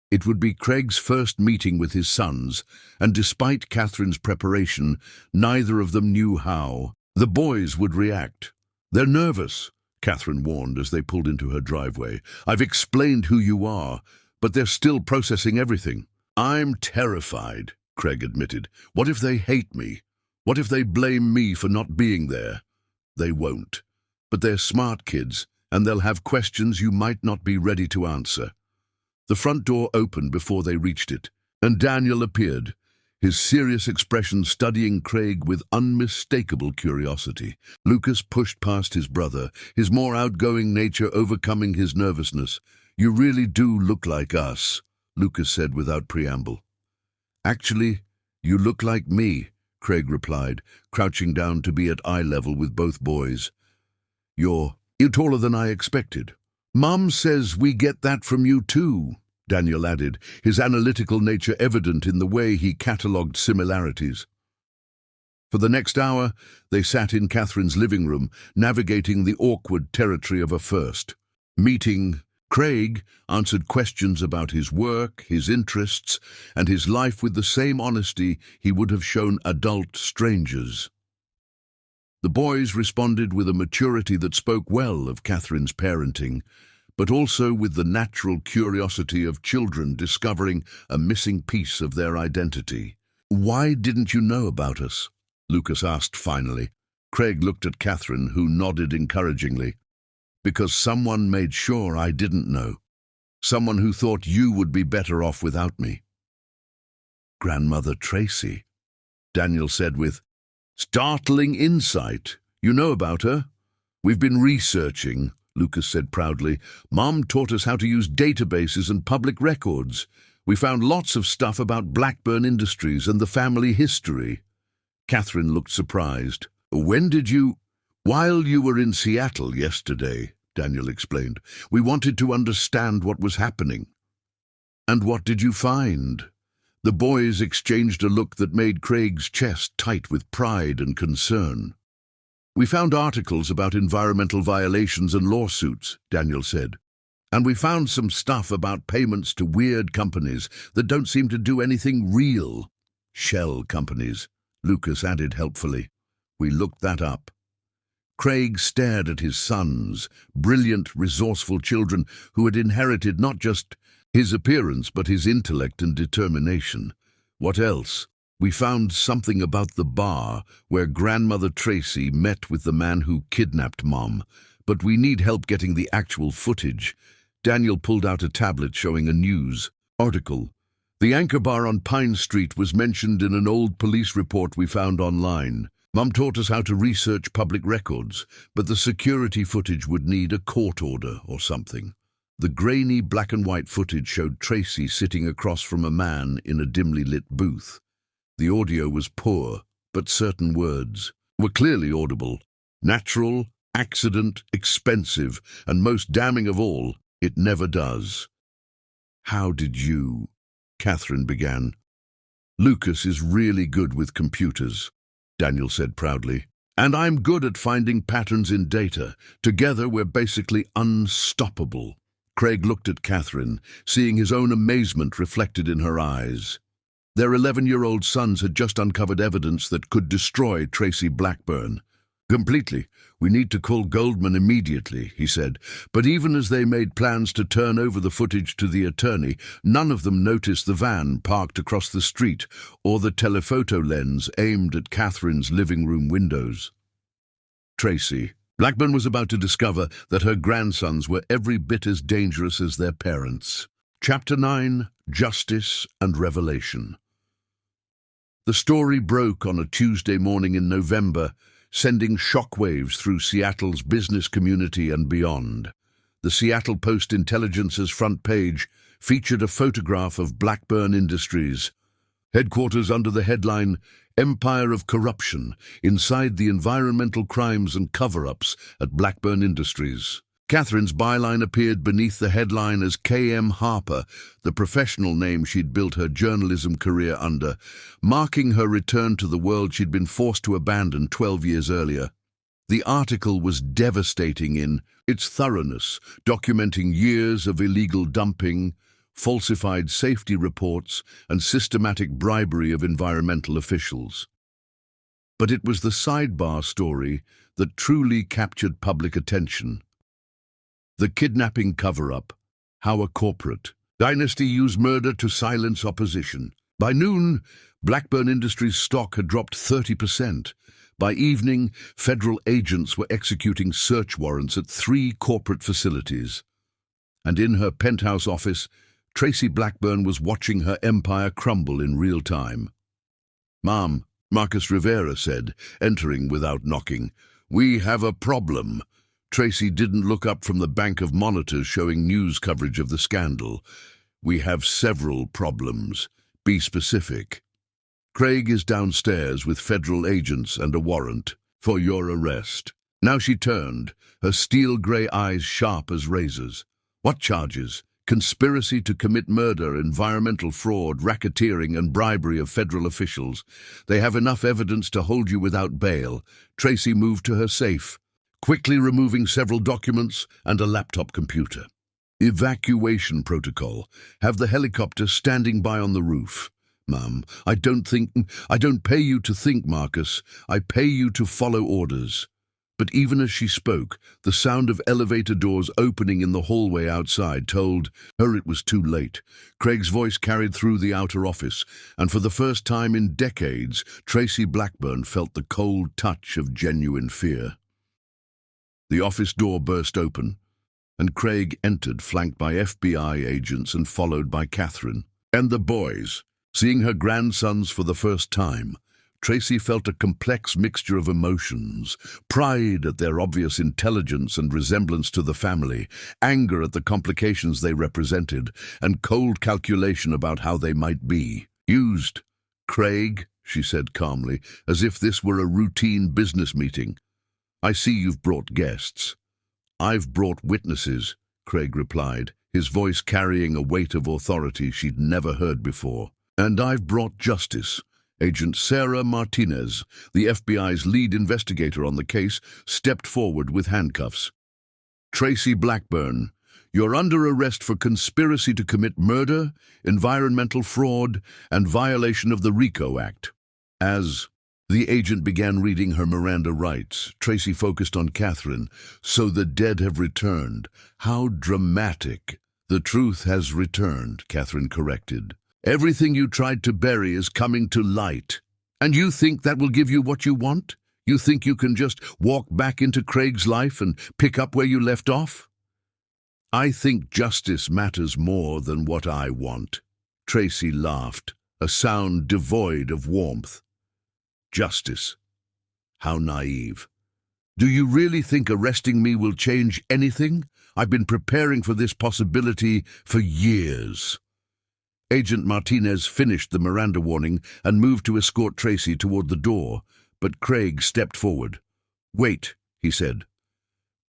It would be Craig's first meeting with his sons, and despite Catherine's preparation, neither of them knew how the boys would react. "They're nervous," Catherine warned as they pulled into her driveway. "I've explained who you are, but they're still processing everything." "I'm terrified," Craig admitted. "What if they hate me? What if they blame me for not being there?" "They won't. But they're smart kids, and they'll have questions you might not be ready to answer." The front door opened before they reached it, and Daniel appeared, his serious expression studying Craig with unmistakable curiosity. Lucas pushed past his brother, his more outgoing nature overcoming his nervousness. "You really do look like us," Lucas said without preamble. "Actually, you look like me," Craig replied, crouching down to be at eye level with both boys. You're taller than I expected." "Mum says we get that from you too," Daniel added, his analytical nature evident in the way he catalogued similarities. For the next hour, they sat in Catherine's living room, navigating the awkward territory of a first meeting. Craig answered questions about his work, his interests, and his life with the same honesty he would have shown adult strangers. The boys responded with a maturity that spoke well of Catherine's parenting, but also with the natural curiosity of children discovering a missing piece of their identity. "Why didn't you know about us?" Lucas asked finally. Craig looked at Catherine, who nodded encouragingly. "Because someone made sure I didn't know. Someone who thought you would be better off without me." "Grandmother Tracy," Daniel said with startling insight. "You know about her?" "We've been researching," Lucas said proudly. "Mom taught us how to use databases and public records. We found lots of stuff about Blackburn Industries and the family history." Catherine looked surprised. "When did you—" "While you were in Seattle yesterday," Daniel explained. "We wanted to understand what was happening." "And what did you find?" The boys exchanged a look that made Craig's chest tight with pride and concern. "We found articles about environmental violations and lawsuits," Daniel said. "And we found some stuff about payments to weird companies that don't seem to do anything real." "Shell companies," Lucas added helpfully. "We looked that up." Craig stared at his sons, brilliant, resourceful children who had inherited not just his appearance but his intellect and determination. "What else?" "We found something about the bar where Grandmother Tracy met with the man who kidnapped Mom, but we need help getting the actual footage." Daniel pulled out a tablet showing a news article. "The Anchor Bar on Pine Street was mentioned in an old police report we found online. Mom taught us how to research public records, but the security footage would need a court order or something." The grainy black and white footage showed Tracy sitting across from a man in a dimly lit booth. The audio was poor, but certain words were clearly audible. Natural, accident, expensive, and most damning of all, it never does. "How did you—" Catherine began. "Lucas is really good with computers," Daniel said proudly. "And I'm good at finding patterns in data. Together we're basically unstoppable." Craig looked at Catherine, seeing his own amazement reflected in her eyes. Their 11-year-old sons had just uncovered evidence that could destroy Tracy Blackburn. "Completely. We need to call Goldman immediately," he said. But even as they made plans to turn over the footage to the attorney, none of them noticed the van parked across the street or the telephoto lens aimed at Catherine's living room windows. Tracy Blackburn was about to discover that her grandsons were every bit as dangerous as their parents. Chapter 9: Justice and Revelation. The story broke on a Tuesday morning in November, sending shockwaves through Seattle's business community and beyond. The Seattle Post-Intelligence's front page featured a photograph of Blackburn Industries, headquarters under the headline, "Empire of Corruption, Inside the Environmental Crimes and Cover-Ups at Blackburn Industries." Catherine's byline appeared beneath the headline as K.M. Harper, the professional name she'd built her journalism career under, marking her return to the world she'd been forced to abandon 12 years earlier. The article was devastating in its thoroughness, documenting years of illegal dumping, falsified safety reports, and systematic bribery of environmental officials. But it was the sidebar story that truly captured public attention. The kidnapping cover-up, how a corporate dynasty used murder to silence opposition. By noon, Blackburn Industries' stock had dropped 30%. By evening, federal agents were executing search warrants at 3 corporate facilities. And in her penthouse office, Tracy Blackburn was watching her empire crumble in real time. "Mom," Marcus Rivera said, entering without knocking, "we have a problem." Tracy didn't look up from the bank of monitors showing news coverage of the scandal. "We have several problems. Be specific." "Craig is downstairs with federal agents and a warrant for your arrest." Now she turned, her steel-grey eyes sharp as razors. "What charges?" "Conspiracy to commit murder, environmental fraud, racketeering, and bribery of federal officials. They have enough evidence to hold you without bail." Tracy moved to her safe, quickly removing several documents and a laptop computer. "Evacuation protocol. Have the helicopter standing by on the roof." "Ma'am, I don't pay you to think, Marcus. I pay you to follow orders." But even as she spoke, the sound of elevator doors opening in the hallway outside told her it was too late. Craig's voice carried through the outer office, and for the first time in decades, Tracy Blackburn felt the cold touch of genuine fear. The office door burst open, and Craig entered, flanked by FBI agents and followed by Catherine and the boys. Seeing her grandsons for the first time, Tracy felt a complex mixture of emotions: pride at their obvious intelligence and resemblance to the family, anger at the complications they represented, and cold calculation about how they might be used. "Craig," she said calmly, as if this were a routine business meeting, "I see you've brought guests." "I've brought witnesses," Craig replied, his voice carrying a weight of authority she'd never heard before. "And I've brought justice." Agent Sarah Martinez, the FBI's lead investigator on the case, stepped forward with handcuffs. "Tracy Blackburn, you're under arrest for conspiracy to commit murder, environmental fraud, and violation of the RICO Act." As the agent began reading her Miranda rights, Tracy focused on Catherine. "So the dead have returned. How dramatic." "The truth has returned," Catherine corrected. "Everything you tried to bury is coming to light. And you think that will give you what you want? You think you can just walk back into Craig's life and pick up where you left off?" "I think justice matters more than what I want." Tracy laughed, a sound devoid of warmth. "Justice? How naive. Do you really think arresting me will change anything? I've been preparing for this possibility for years." Agent Martinez finished the Miranda warning and moved to escort Tracy toward the door, but Craig stepped forward. "Wait," he said.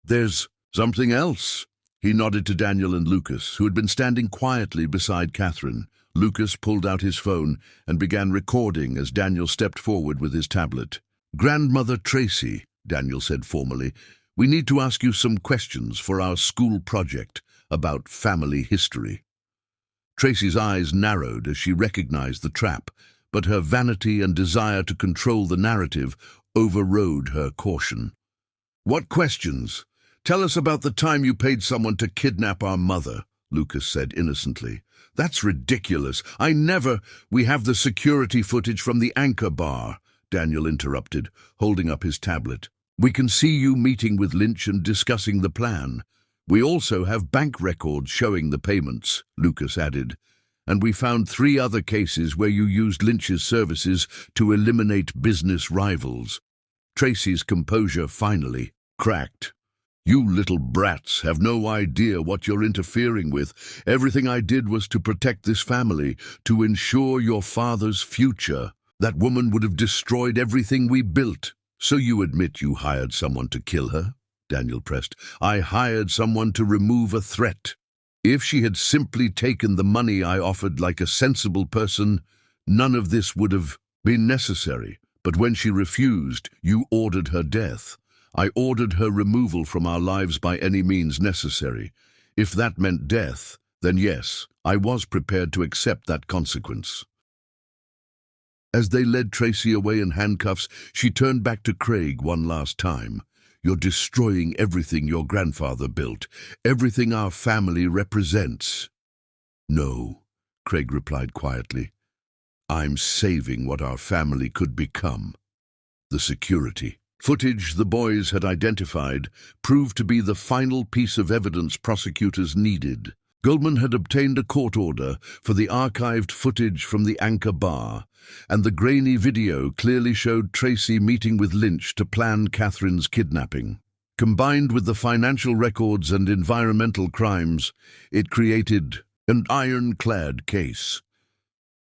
"There's something else." He nodded to Daniel and Lucas, who had been standing quietly beside Catherine. Lucas pulled out his phone and began recording as Daniel stepped forward with his tablet. "Grandmother Tracy," Daniel said formally, "we need to ask you some questions for our school project about family history." Tracy's eyes narrowed as she recognized the trap, but her vanity and desire to control the narrative overrode her caution. "What questions? Tell us about the time you paid someone to kidnap our mother," Lucas said innocently. "That's ridiculous. I never—" "We have the security footage from the Anchor Bar," Daniel interrupted, holding up his tablet. "We can see you meeting with Lynch and discussing the plan. We also have bank records showing the payments," Lucas added. "And we found 3 other cases where you used Lynch's services to eliminate business rivals." Tracy's composure finally cracked. "You little brats have no idea what you're interfering with. Everything I did was to protect this family, to ensure your father's future. That woman would have destroyed everything we built." "So you admit you hired someone to kill her?" Daniel pressed. "I hired someone to remove a threat. If she had simply taken the money I offered like a sensible person, none of this would have been necessary. But when she refused, you ordered her death. I ordered her removal from our lives by any means necessary. If that meant death, then yes, I was prepared to accept that consequence." As they led Tracy away in handcuffs, she turned back to Craig one last time. "You're destroying everything your grandfather built, everything our family represents." "No," Craig replied quietly. "I'm saving what our family could become. The security." Footage the boys had identified proved to be the final piece of evidence prosecutors needed. Goldman had obtained a court order for the archived footage from the Anchor Bar, and the grainy video clearly showed Tracy meeting with Lynch to plan Catherine's kidnapping. Combined with the financial records and environmental crimes, it created an ironclad case.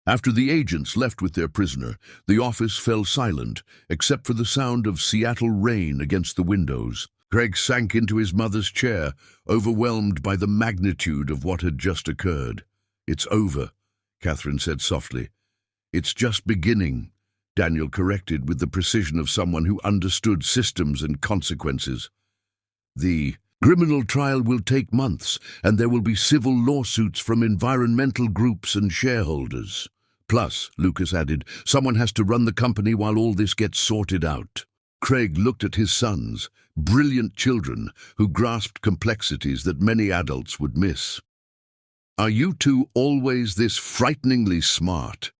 After the agents left with their prisoner, the office fell silent, except for the sound of Seattle rain against the windows. Craig sank into his mother's chair, overwhelmed by the magnitude of what had just occurred. "It's over," Catherine said softly. "It's just beginning," Daniel corrected with the precision of someone who understood systems and consequences. "The criminal trial will take months, and there will be civil lawsuits from environmental groups and shareholders. Plus," Lucas added, "someone has to run the company while all this gets sorted out." Craig looked at his sons, brilliant children who grasped complexities that many adults would miss. "Are you two always this frighteningly smart?"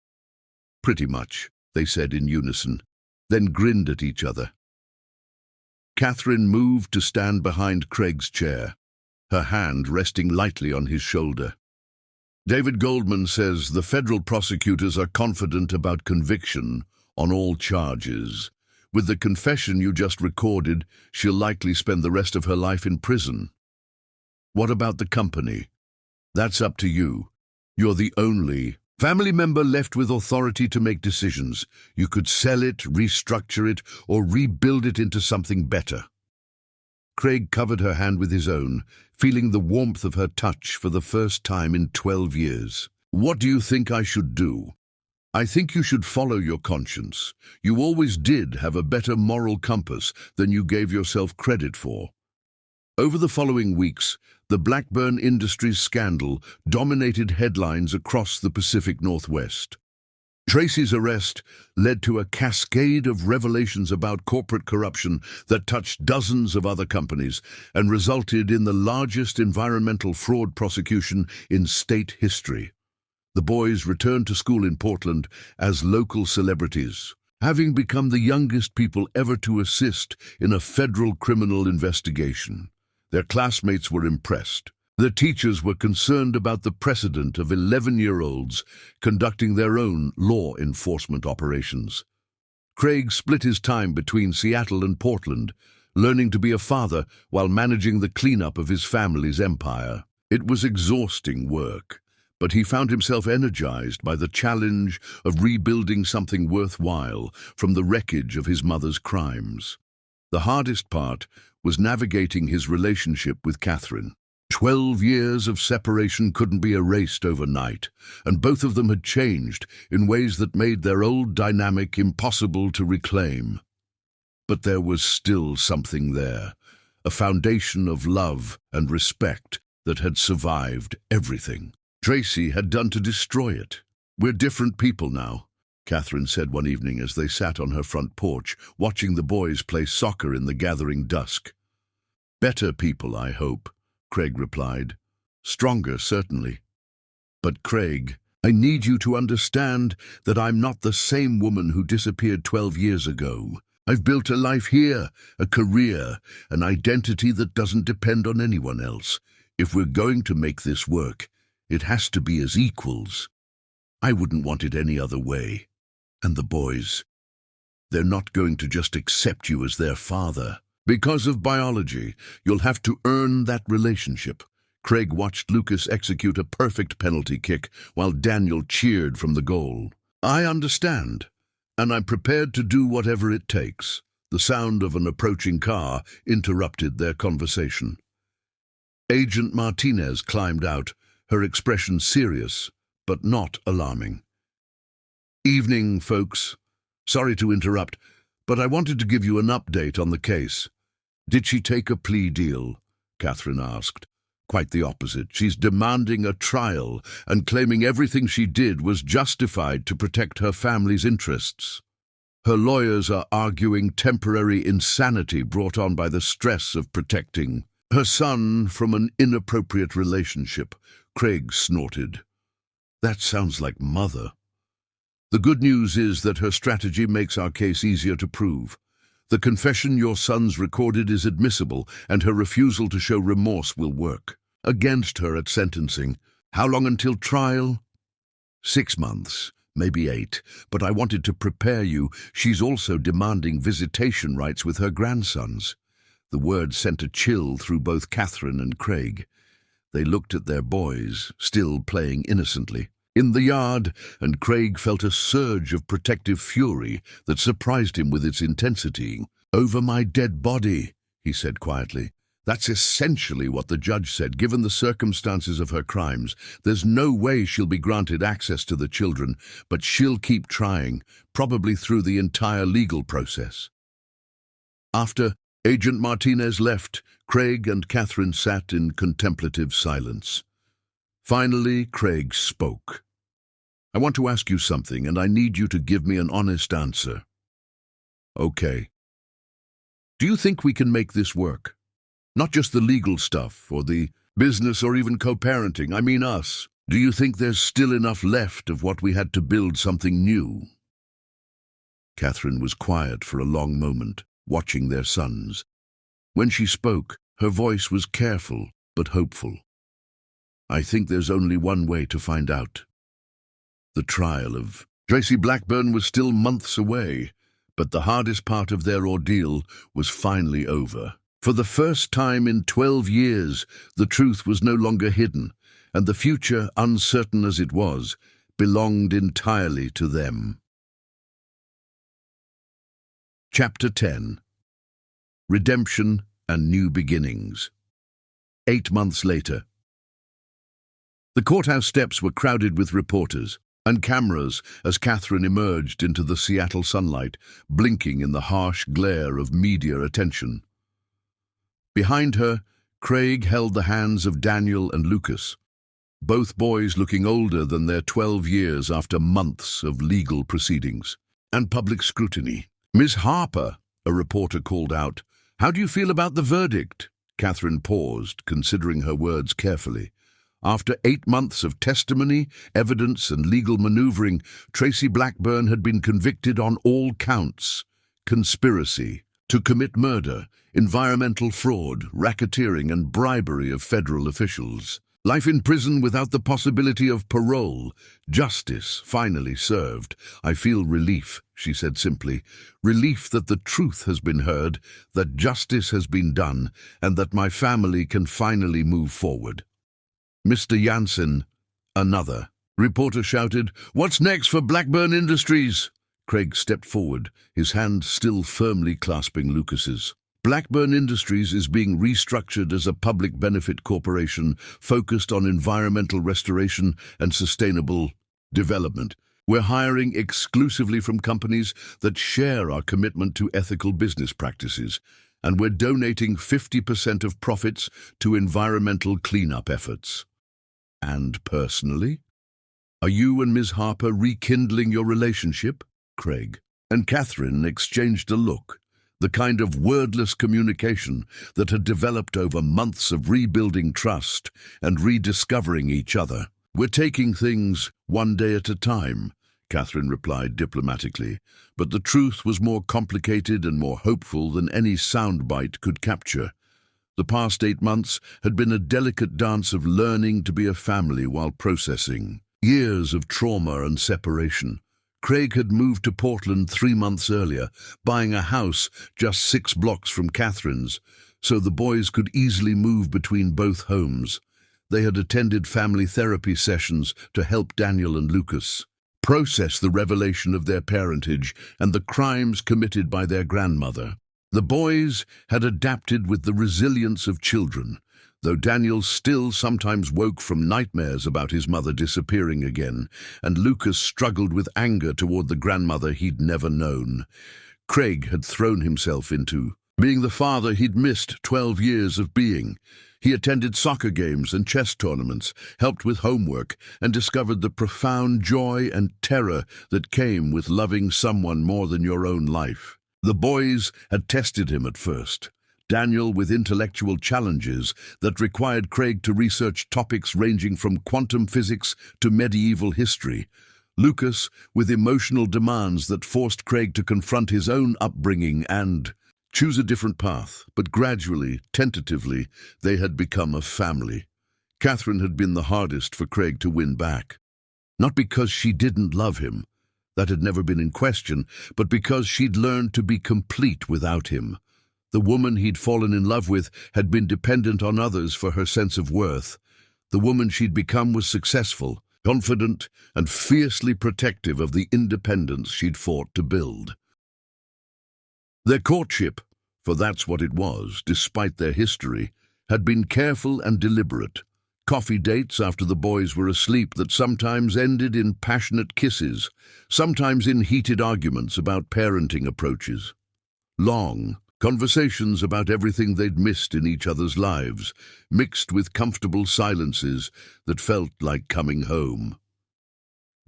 "Pretty much," they said in unison, then grinned at each other. Catherine moved to stand behind Craig's chair, her hand resting lightly on his shoulder. "David Goldman says the federal prosecutors are confident about conviction on all charges. With the confession you just recorded, she'll likely spend the rest of her life in prison. What about the company? That's up to you. You're the only family member left with authority to make decisions. You could sell it, restructure it, or rebuild it into something better. Craig covered her hand with his own, feeling the warmth of her touch for the first time in 12 years. What do you think I should do? I think you should follow your conscience. You always did have a better moral compass than you gave yourself credit for. Over the following weeks, the Blackburn Industries scandal dominated headlines across the Pacific Northwest. Tracy's arrest led to a cascade of revelations about corporate corruption that touched dozens of other companies and resulted in the largest environmental fraud prosecution in state history. The boys returned to school in Portland as local celebrities, having become the youngest people ever to assist in a federal criminal investigation. Their classmates were impressed. The teachers were concerned about the precedent of 11-year-olds conducting their own law enforcement operations. Craig split his time between Seattle and Portland, learning to be a father while managing the cleanup of his family's empire. It was exhausting work, but he found himself energized by the challenge of rebuilding something worthwhile from the wreckage of his mother's crimes. The hardest part was navigating his relationship with Catherine. 12 years of separation couldn't be erased overnight, and both of them had changed in ways that made their old dynamic impossible to reclaim. But there was still something there, a foundation of love and respect that had survived everything Tracy had done to destroy it. "We're different people now," Catherine said one evening as they sat on her front porch, watching the boys play soccer in the gathering dusk. "Better people, I hope," Craig replied. "Stronger, certainly. But Craig, I need you to understand that I'm not the same woman who disappeared 12 years ago. I've built a life here, a career, an identity that doesn't depend on anyone else. If we're going to make this work, it has to be as equals. I wouldn't want it any other way. And the boys, they're not going to just accept you as their father. Because of biology, you'll have to earn that relationship." Craig watched Lucas execute a perfect penalty kick while Daniel cheered from the goal. "I understand, and I'm prepared to do whatever it takes." The sound of an approaching car interrupted their conversation. Agent Martinez climbed out, her expression serious, but not alarming. "Evening, folks. Sorry to interrupt, but I wanted to give you an update on the case." "Did she take a plea deal?" Catherine asked. "Quite the opposite. She's demanding a trial and claiming everything she did was justified to protect her family's interests. Her lawyers are arguing temporary insanity brought on by the stress of protecting her son from an inappropriate relationship." Craig snorted. "That sounds like Mother." "The good news is that her strategy makes our case easier to prove. The confession your son's recorded is admissible, and her refusal to show remorse will work against her at sentencing. How long until trial?" 6 months, maybe 8, but I wanted to prepare you. She's also demanding visitation rights with her grandsons." The word sent a chill through both Catherine and Craig. They looked at their boys, still playing innocently in the yard, and Craig felt a surge of protective fury that surprised him with its intensity. "Over my dead body," he said quietly. "That's essentially what the judge said, given the circumstances of her crimes. There's no way she'll be granted access to the children, but she'll keep trying, probably through the entire legal process." After Agent Martinez left, Craig and Catherine sat in contemplative silence. Finally, Craig spoke. "I want to ask you something, and I need you to give me an honest answer." "Okay. Do you think we can make this work? Not just the legal stuff, or the business, or even co-parenting. I mean us. Do you think there's still enough left of what we had to build something new?" Catherine was quiet for a long moment, watching their sons. When she spoke, her voice was careful but hopeful. "I think there's only one way to find out. The trial of Tracy Blackburn was still months away, but the hardest part of their ordeal was finally over. For the first time in 12 years, the truth was no longer hidden, and the future, uncertain as it was, belonged entirely to them. Chapter 10. Redemption and New Beginnings. 8 months later. The courthouse steps were crowded with reporters and cameras as Catherine emerged into the Seattle sunlight, blinking in the harsh glare of media attention. Behind her, Craig held the hands of Daniel and Lucas, both boys looking older than their 12 years after months of legal proceedings and public scrutiny. "Miss Harper," a reporter called out, "how do you feel about the verdict?" Catherine paused, considering her words carefully. After 8 months of testimony, evidence, and legal maneuvering, Tracy Blackburn had been convicted on all counts: conspiracy to commit murder, environmental fraud, racketeering, and bribery of federal officials. Life in prison without the possibility of parole. Justice finally served. "I feel relief," she said simply. "Relief that the truth has been heard, that justice has been done, and that my family can finally move forward." "Mr. Jansen," another reporter shouted, "what's next for Blackburn Industries?" Craig stepped forward, his hand still firmly clasping Lucas's. "Blackburn Industries is being restructured as a public benefit corporation focused on environmental restoration and sustainable development. We're hiring exclusively from companies that share our commitment to ethical business practices, and we're donating 50% of profits to environmental cleanup efforts." "And personally? Are you and Ms. Harper rekindling your relationship?" Craig and Catherine exchanged a look, the kind of wordless communication that had developed over months of rebuilding trust and rediscovering each other. "We're taking things one day at a time," Catherine replied diplomatically, but the truth was more complicated and more hopeful than any soundbite could capture. The past 8 months had been a delicate dance of learning to be a family while processing years of trauma and separation. Craig had moved to Portland 3 months earlier, buying a house just 6 blocks from Catherine's, so the boys could easily move between both homes. They had attended family therapy sessions to help Daniel and Lucas process the revelation of their parentage and the crimes committed by their grandmother. The boys had adapted with the resilience of children, though Daniel still sometimes woke from nightmares about his mother disappearing again, and Lucas struggled with anger toward the grandmother he'd never known. Craig had thrown himself into being the father he'd missed 12 years of being. He attended soccer games and chess tournaments, helped with homework, and discovered the profound joy and terror that came with loving someone more than your own life. The boys had tested him at first. Daniel with intellectual challenges that required Craig to research topics ranging from quantum physics to medieval history. Lucas with emotional demands that forced Craig to confront his own upbringing and choose a different path. But gradually, tentatively, they had become a family. Catherine had been the hardest for Craig to win back. Not because she didn't love him, that had never been in question, but because she'd learned to be complete without him. The woman he'd fallen in love with had been dependent on others for her sense of worth. The woman she'd become was successful, confident, and fiercely protective of the independence she'd fought to build. Their courtship, for that's what it was, despite their history, had been careful and deliberate. Coffee dates after the boys were asleep that sometimes ended in passionate kisses, sometimes in heated arguments about parenting approaches. Long conversations about everything they'd missed in each other's lives, mixed with comfortable silences that felt like coming home.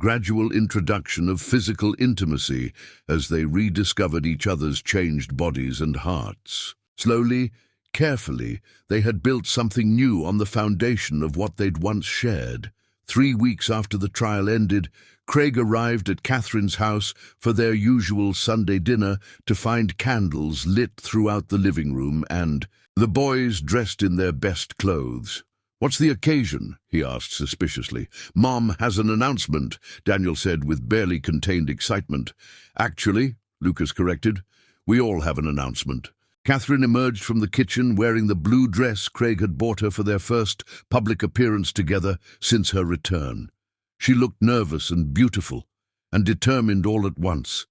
Gradual introduction of physical intimacy as they rediscovered each other's changed bodies and hearts. Slowly, carefully, they had built something new on the foundation of what they'd once shared. 3 weeks after the trial ended, Craig arrived at Catherine's house for their usual Sunday dinner to find candles lit throughout the living room and the boys dressed in their best clothes. "What's the occasion?" he asked suspiciously. "Mom has an announcement," Daniel said with barely contained excitement. "Actually," Lucas corrected, "we all have an announcement." Catherine emerged from the kitchen wearing the blue dress Craig had bought her for their first public appearance together since her return. She looked nervous and beautiful, and determined all at once.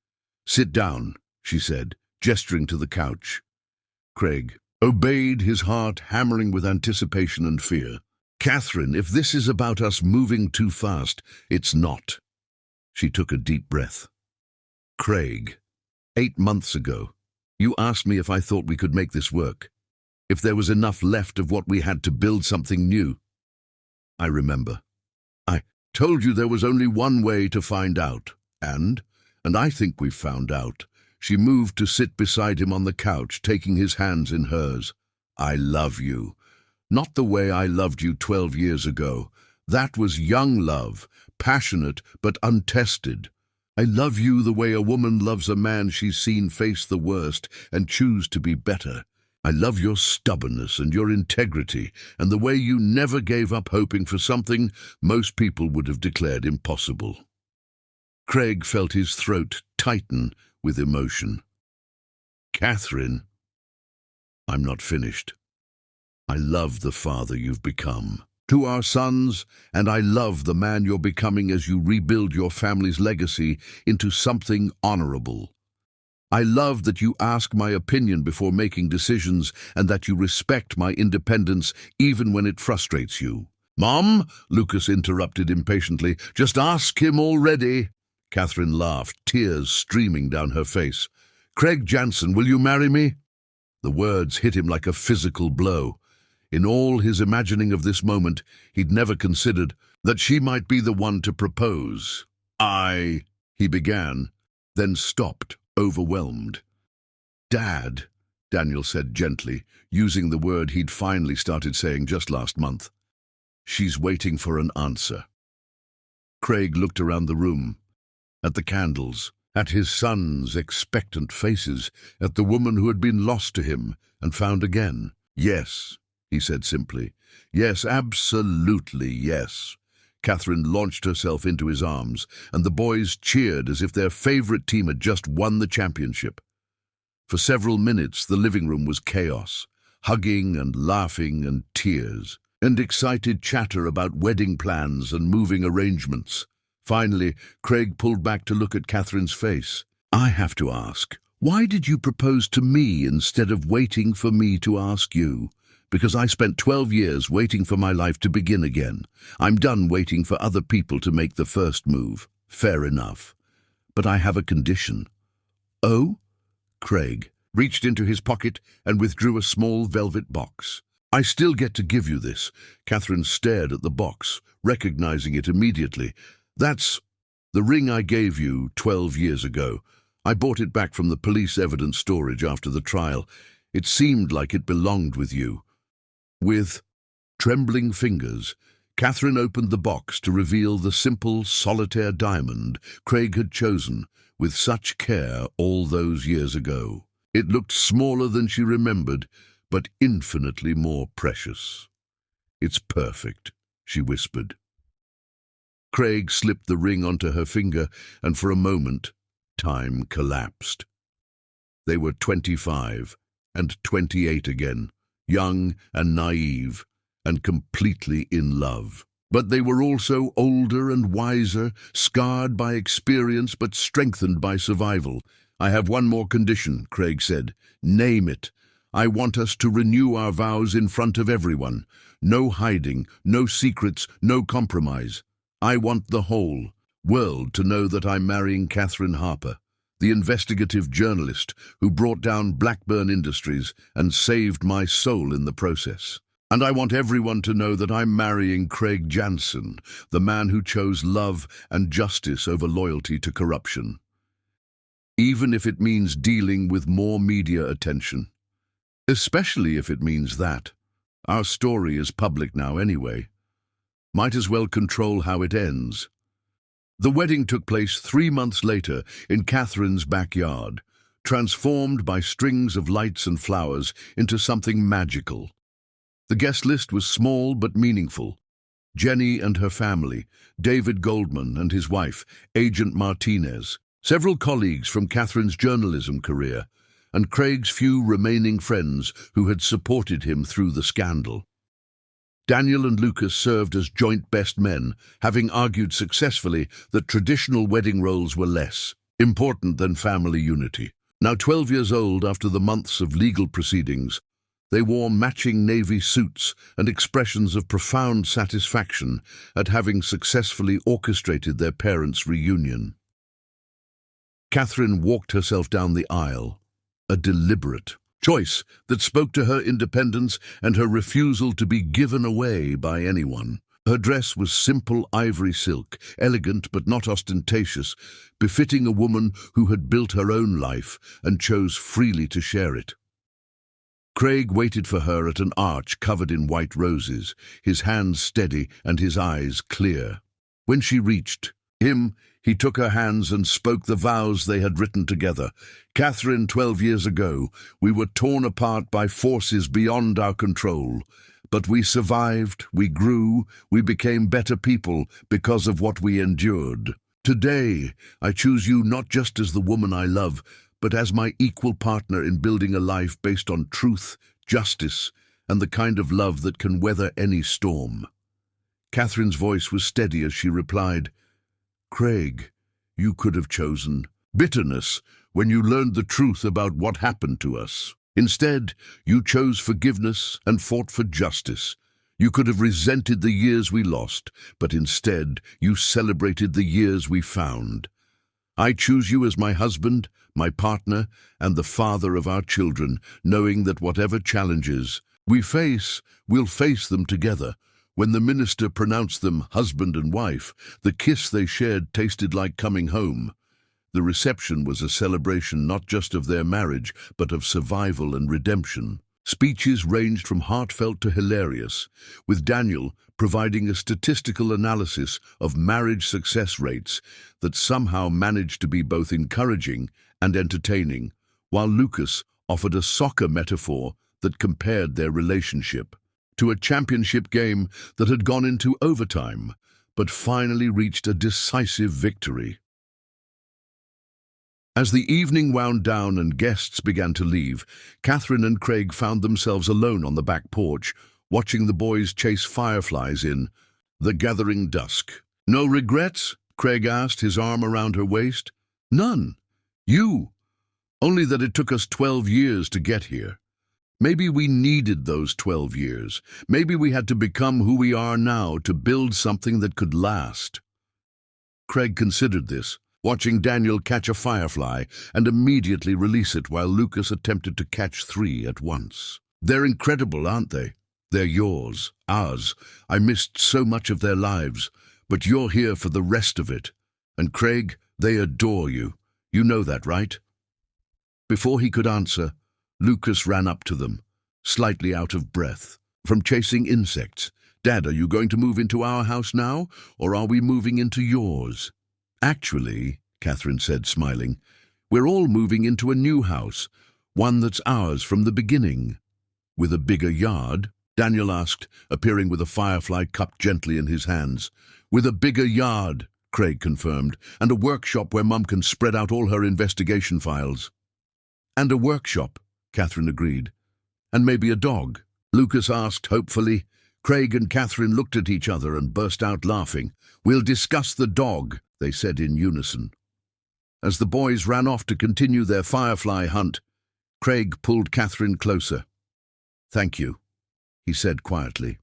"Sit down," she said, gesturing to the couch. Craig obeyed, his heart hammering with anticipation and fear. "Catherine, if this is about us moving too fast, it's not." She took a deep breath. "Craig, 8 months ago, you asked me if I thought we could make this work, if there was enough left of what we had to build something new. I remember. I told you there was only one way to find out, and I think we've found out." She moved to sit beside him on the couch, taking his hands in hers. "I love you. Not the way I loved you 12 years ago. That was young love, passionate but untested. I love you the way a woman loves a man she's seen face the worst and choose to be better. I love your stubbornness and your integrity and the way you never gave up hoping for something most people would have declared impossible." Craig felt his throat tighten with emotion. "Catherine, I'm not finished. I love the father you've become to our sons, and I love the man you're becoming as you rebuild your family's legacy into something honorable. I love that you ask my opinion before making decisions and that you respect my independence even when it frustrates you." "Mom," Lucas interrupted impatiently, "just ask him already." Catherine laughed, tears streaming down her face. "Craig Jansen, will you marry me?" The words hit him like a physical blow. In all his imagining of this moment, he'd never considered that she might be the one to propose. He began, then stopped, overwhelmed. "Dad," Daniel said gently, using the word he'd finally started saying just last month. "She's waiting for an answer." Craig looked around the room, at the candles, at his sons' expectant faces, at the woman who had been lost to him and found again. "Yes," he said simply. "Yes, absolutely yes." Catherine launched herself into his arms, and the boys cheered as if their favorite team had just won the championship. For several minutes, the living room was chaos, hugging and laughing and tears, and excited chatter about wedding plans and moving arrangements. Finally, Craig pulled back to look at Catherine's face. "I have to ask, why did you propose to me instead of waiting for me to ask you? Because I spent 12 years waiting for my life to begin again. I'm done waiting for other people to make the first move. Fair enough. But I have a condition." "Oh?" Craig reached into his pocket and withdrew a small velvet box. "I still get to give you this." Catherine stared at the box, recognizing it immediately. "That's the ring I gave you 12 years ago. I bought it back from the police evidence storage after the trial. It seemed like it belonged with you." With trembling fingers, Catherine opened the box to reveal the simple solitaire diamond Craig had chosen with such care all those years ago. It looked smaller than she remembered, but infinitely more precious. "It's perfect," she whispered. Craig slipped the ring onto her finger, and for a moment, time collapsed. They were 25 and 28 again, young and naive, and completely in love. But they were also older and wiser, scarred by experience but strengthened by survival. "I have one more condition," Craig said. "Name it. I want us to renew our vows in front of everyone. No hiding, no secrets, no compromise. I want the whole world to know that I'm marrying Catherine Harper, the investigative journalist who brought down Blackburn Industries and saved my soul in the process. And I want everyone to know that I'm marrying Craig Jansen, the man who chose love and justice over loyalty to corruption. Even if it means dealing with more media attention. Especially if it means that. Our story is public now anyway. Might as well control how it ends." The wedding took place 3 months later in Catherine's backyard, transformed by strings of lights and flowers into something magical. The guest list was small but meaningful. Jenny and her family, David Goldman and his wife, Agent Martinez, several colleagues from Catherine's journalism career, and Craig's few remaining friends who had supported him through the scandal. Daniel and Lucas served as joint best men, having argued successfully that traditional wedding roles were less important than family unity. Now 12 years old after the months of legal proceedings, they wore matching navy suits and expressions of profound satisfaction at having successfully orchestrated their parents' reunion. Catherine walked herself down the aisle, a deliberate choice that spoke to her independence and her refusal to be given away by anyone. Her dress was simple ivory silk, elegant but not ostentatious, befitting a woman who had built her own life and chose freely to share it. Craig waited for her at an arch covered in white roses, his hands steady and his eyes clear. When she reached him, he took her hands and spoke the vows they had written together. Catherine, 12 years ago, we were torn apart by forces beyond our control. But we survived, we grew, we became better people because of what we endured. Today, I choose you not just as the woman I love, but as my equal partner in building a life based on truth, justice, and the kind of love that can weather any storm. Catherine's voice was steady as she replied, Craig, you could have chosen bitterness when you learned the truth about what happened to us. Instead, you chose forgiveness and fought for justice. You could have resented the years we lost, but instead you celebrated the years we found. I choose you as my husband, my partner, and the father of our children, knowing that whatever challenges we face, we'll face them together. When the minister pronounced them husband and wife, the kiss they shared tasted like coming home. The reception was a celebration not just of their marriage, but of survival and redemption. Speeches ranged from heartfelt to hilarious, with Daniel providing a statistical analysis of marriage success rates that somehow managed to be both encouraging and entertaining, while Lucas offered a soccer metaphor that compared their relationship to a championship game that had gone into overtime, but finally reached a decisive victory. As the evening wound down and guests began to leave, Catherine and Craig found themselves alone on the back porch, watching the boys chase fireflies in the gathering dusk. No regrets? Craig asked, his arm around her waist. None. You. Only that it took us 12 years to get here. Maybe we needed those 12 years. Maybe we had to become who we are now to build something that could last. Craig considered this, watching Daniel catch a firefly and immediately release it while Lucas attempted to catch 3 at once. They're incredible, aren't they? They're yours, ours. I missed so much of their lives, but you're here for the rest of it. And Craig, they adore you. You know that, right? Before he could answer, Lucas ran up to them, slightly out of breath, from chasing insects. Dad, are you going to move into our house now, or are we moving into yours? Actually, Catherine said, smiling, we're all moving into a new house, one that's ours from the beginning. With a bigger yard? Daniel asked, appearing with a firefly cupped gently in his hands. With a bigger yard, Craig confirmed, and a workshop where Mum can spread out all her investigation files. And a workshop, Catherine agreed. And maybe a dog, Lucas asked hopefully. Craig and Catherine looked at each other and burst out laughing. We'll discuss the dog, they said in unison. As the boys ran off to continue their firefly hunt, Craig pulled Catherine closer. Thank you, he said quietly.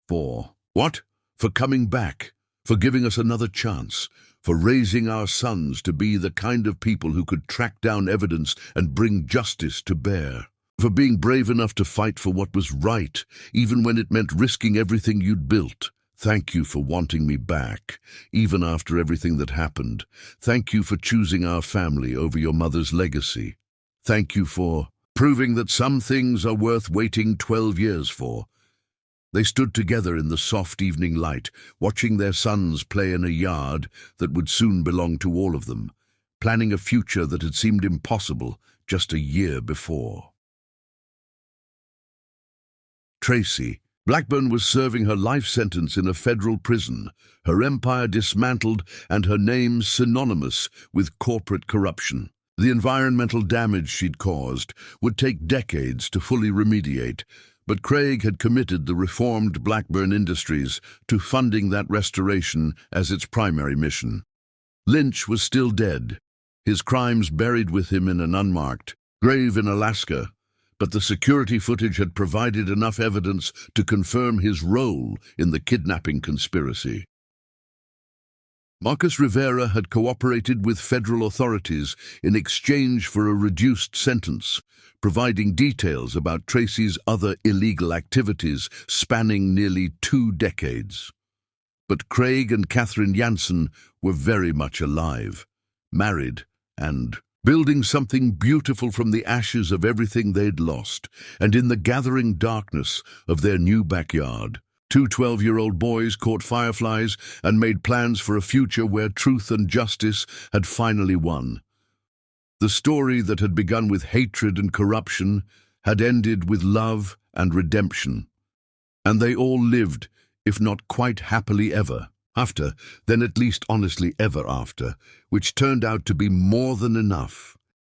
For what? For coming back, for giving us another chance, for raising our sons to be the kind of people who could track down evidence and bring justice to bear, for being brave enough to fight for what was right, even when it meant risking everything you'd built. Thank you for wanting me back, even after everything that happened. Thank you for choosing our family over your mother's legacy. Thank you for proving that some things are worth waiting 12 years for. They stood together in the soft evening light, watching their sons play in a yard that would soon belong to all of them, planning a future that had seemed impossible just a year before. Tracy. Blackburn was serving her life sentence in a federal prison, her empire dismantled and her name synonymous with corporate corruption. The environmental damage she'd caused would take decades to fully remediate, but Craig had committed the reformed Blackburn Industries to funding that restoration as its primary mission. Lynch was still dead, his crimes buried with him in an unmarked grave in Alaska, but the security footage had provided enough evidence to confirm his role in the kidnapping conspiracy. Marcus Rivera had cooperated with federal authorities in exchange for a reduced sentence, providing details about Tracy's other illegal activities spanning nearly 2 decades. But Craig and Catherine Jansen were very much alive, married, and building something beautiful from the ashes of everything they'd lost, and in the gathering darkness of their new backyard. 2 12-year-old boys caught fireflies and made plans for a future where truth and justice had finally won. The story that had begun with hatred and corruption had ended with love and redemption. And they all lived, if not quite happily ever after, then at least honestly ever after, which turned out to be more than enough.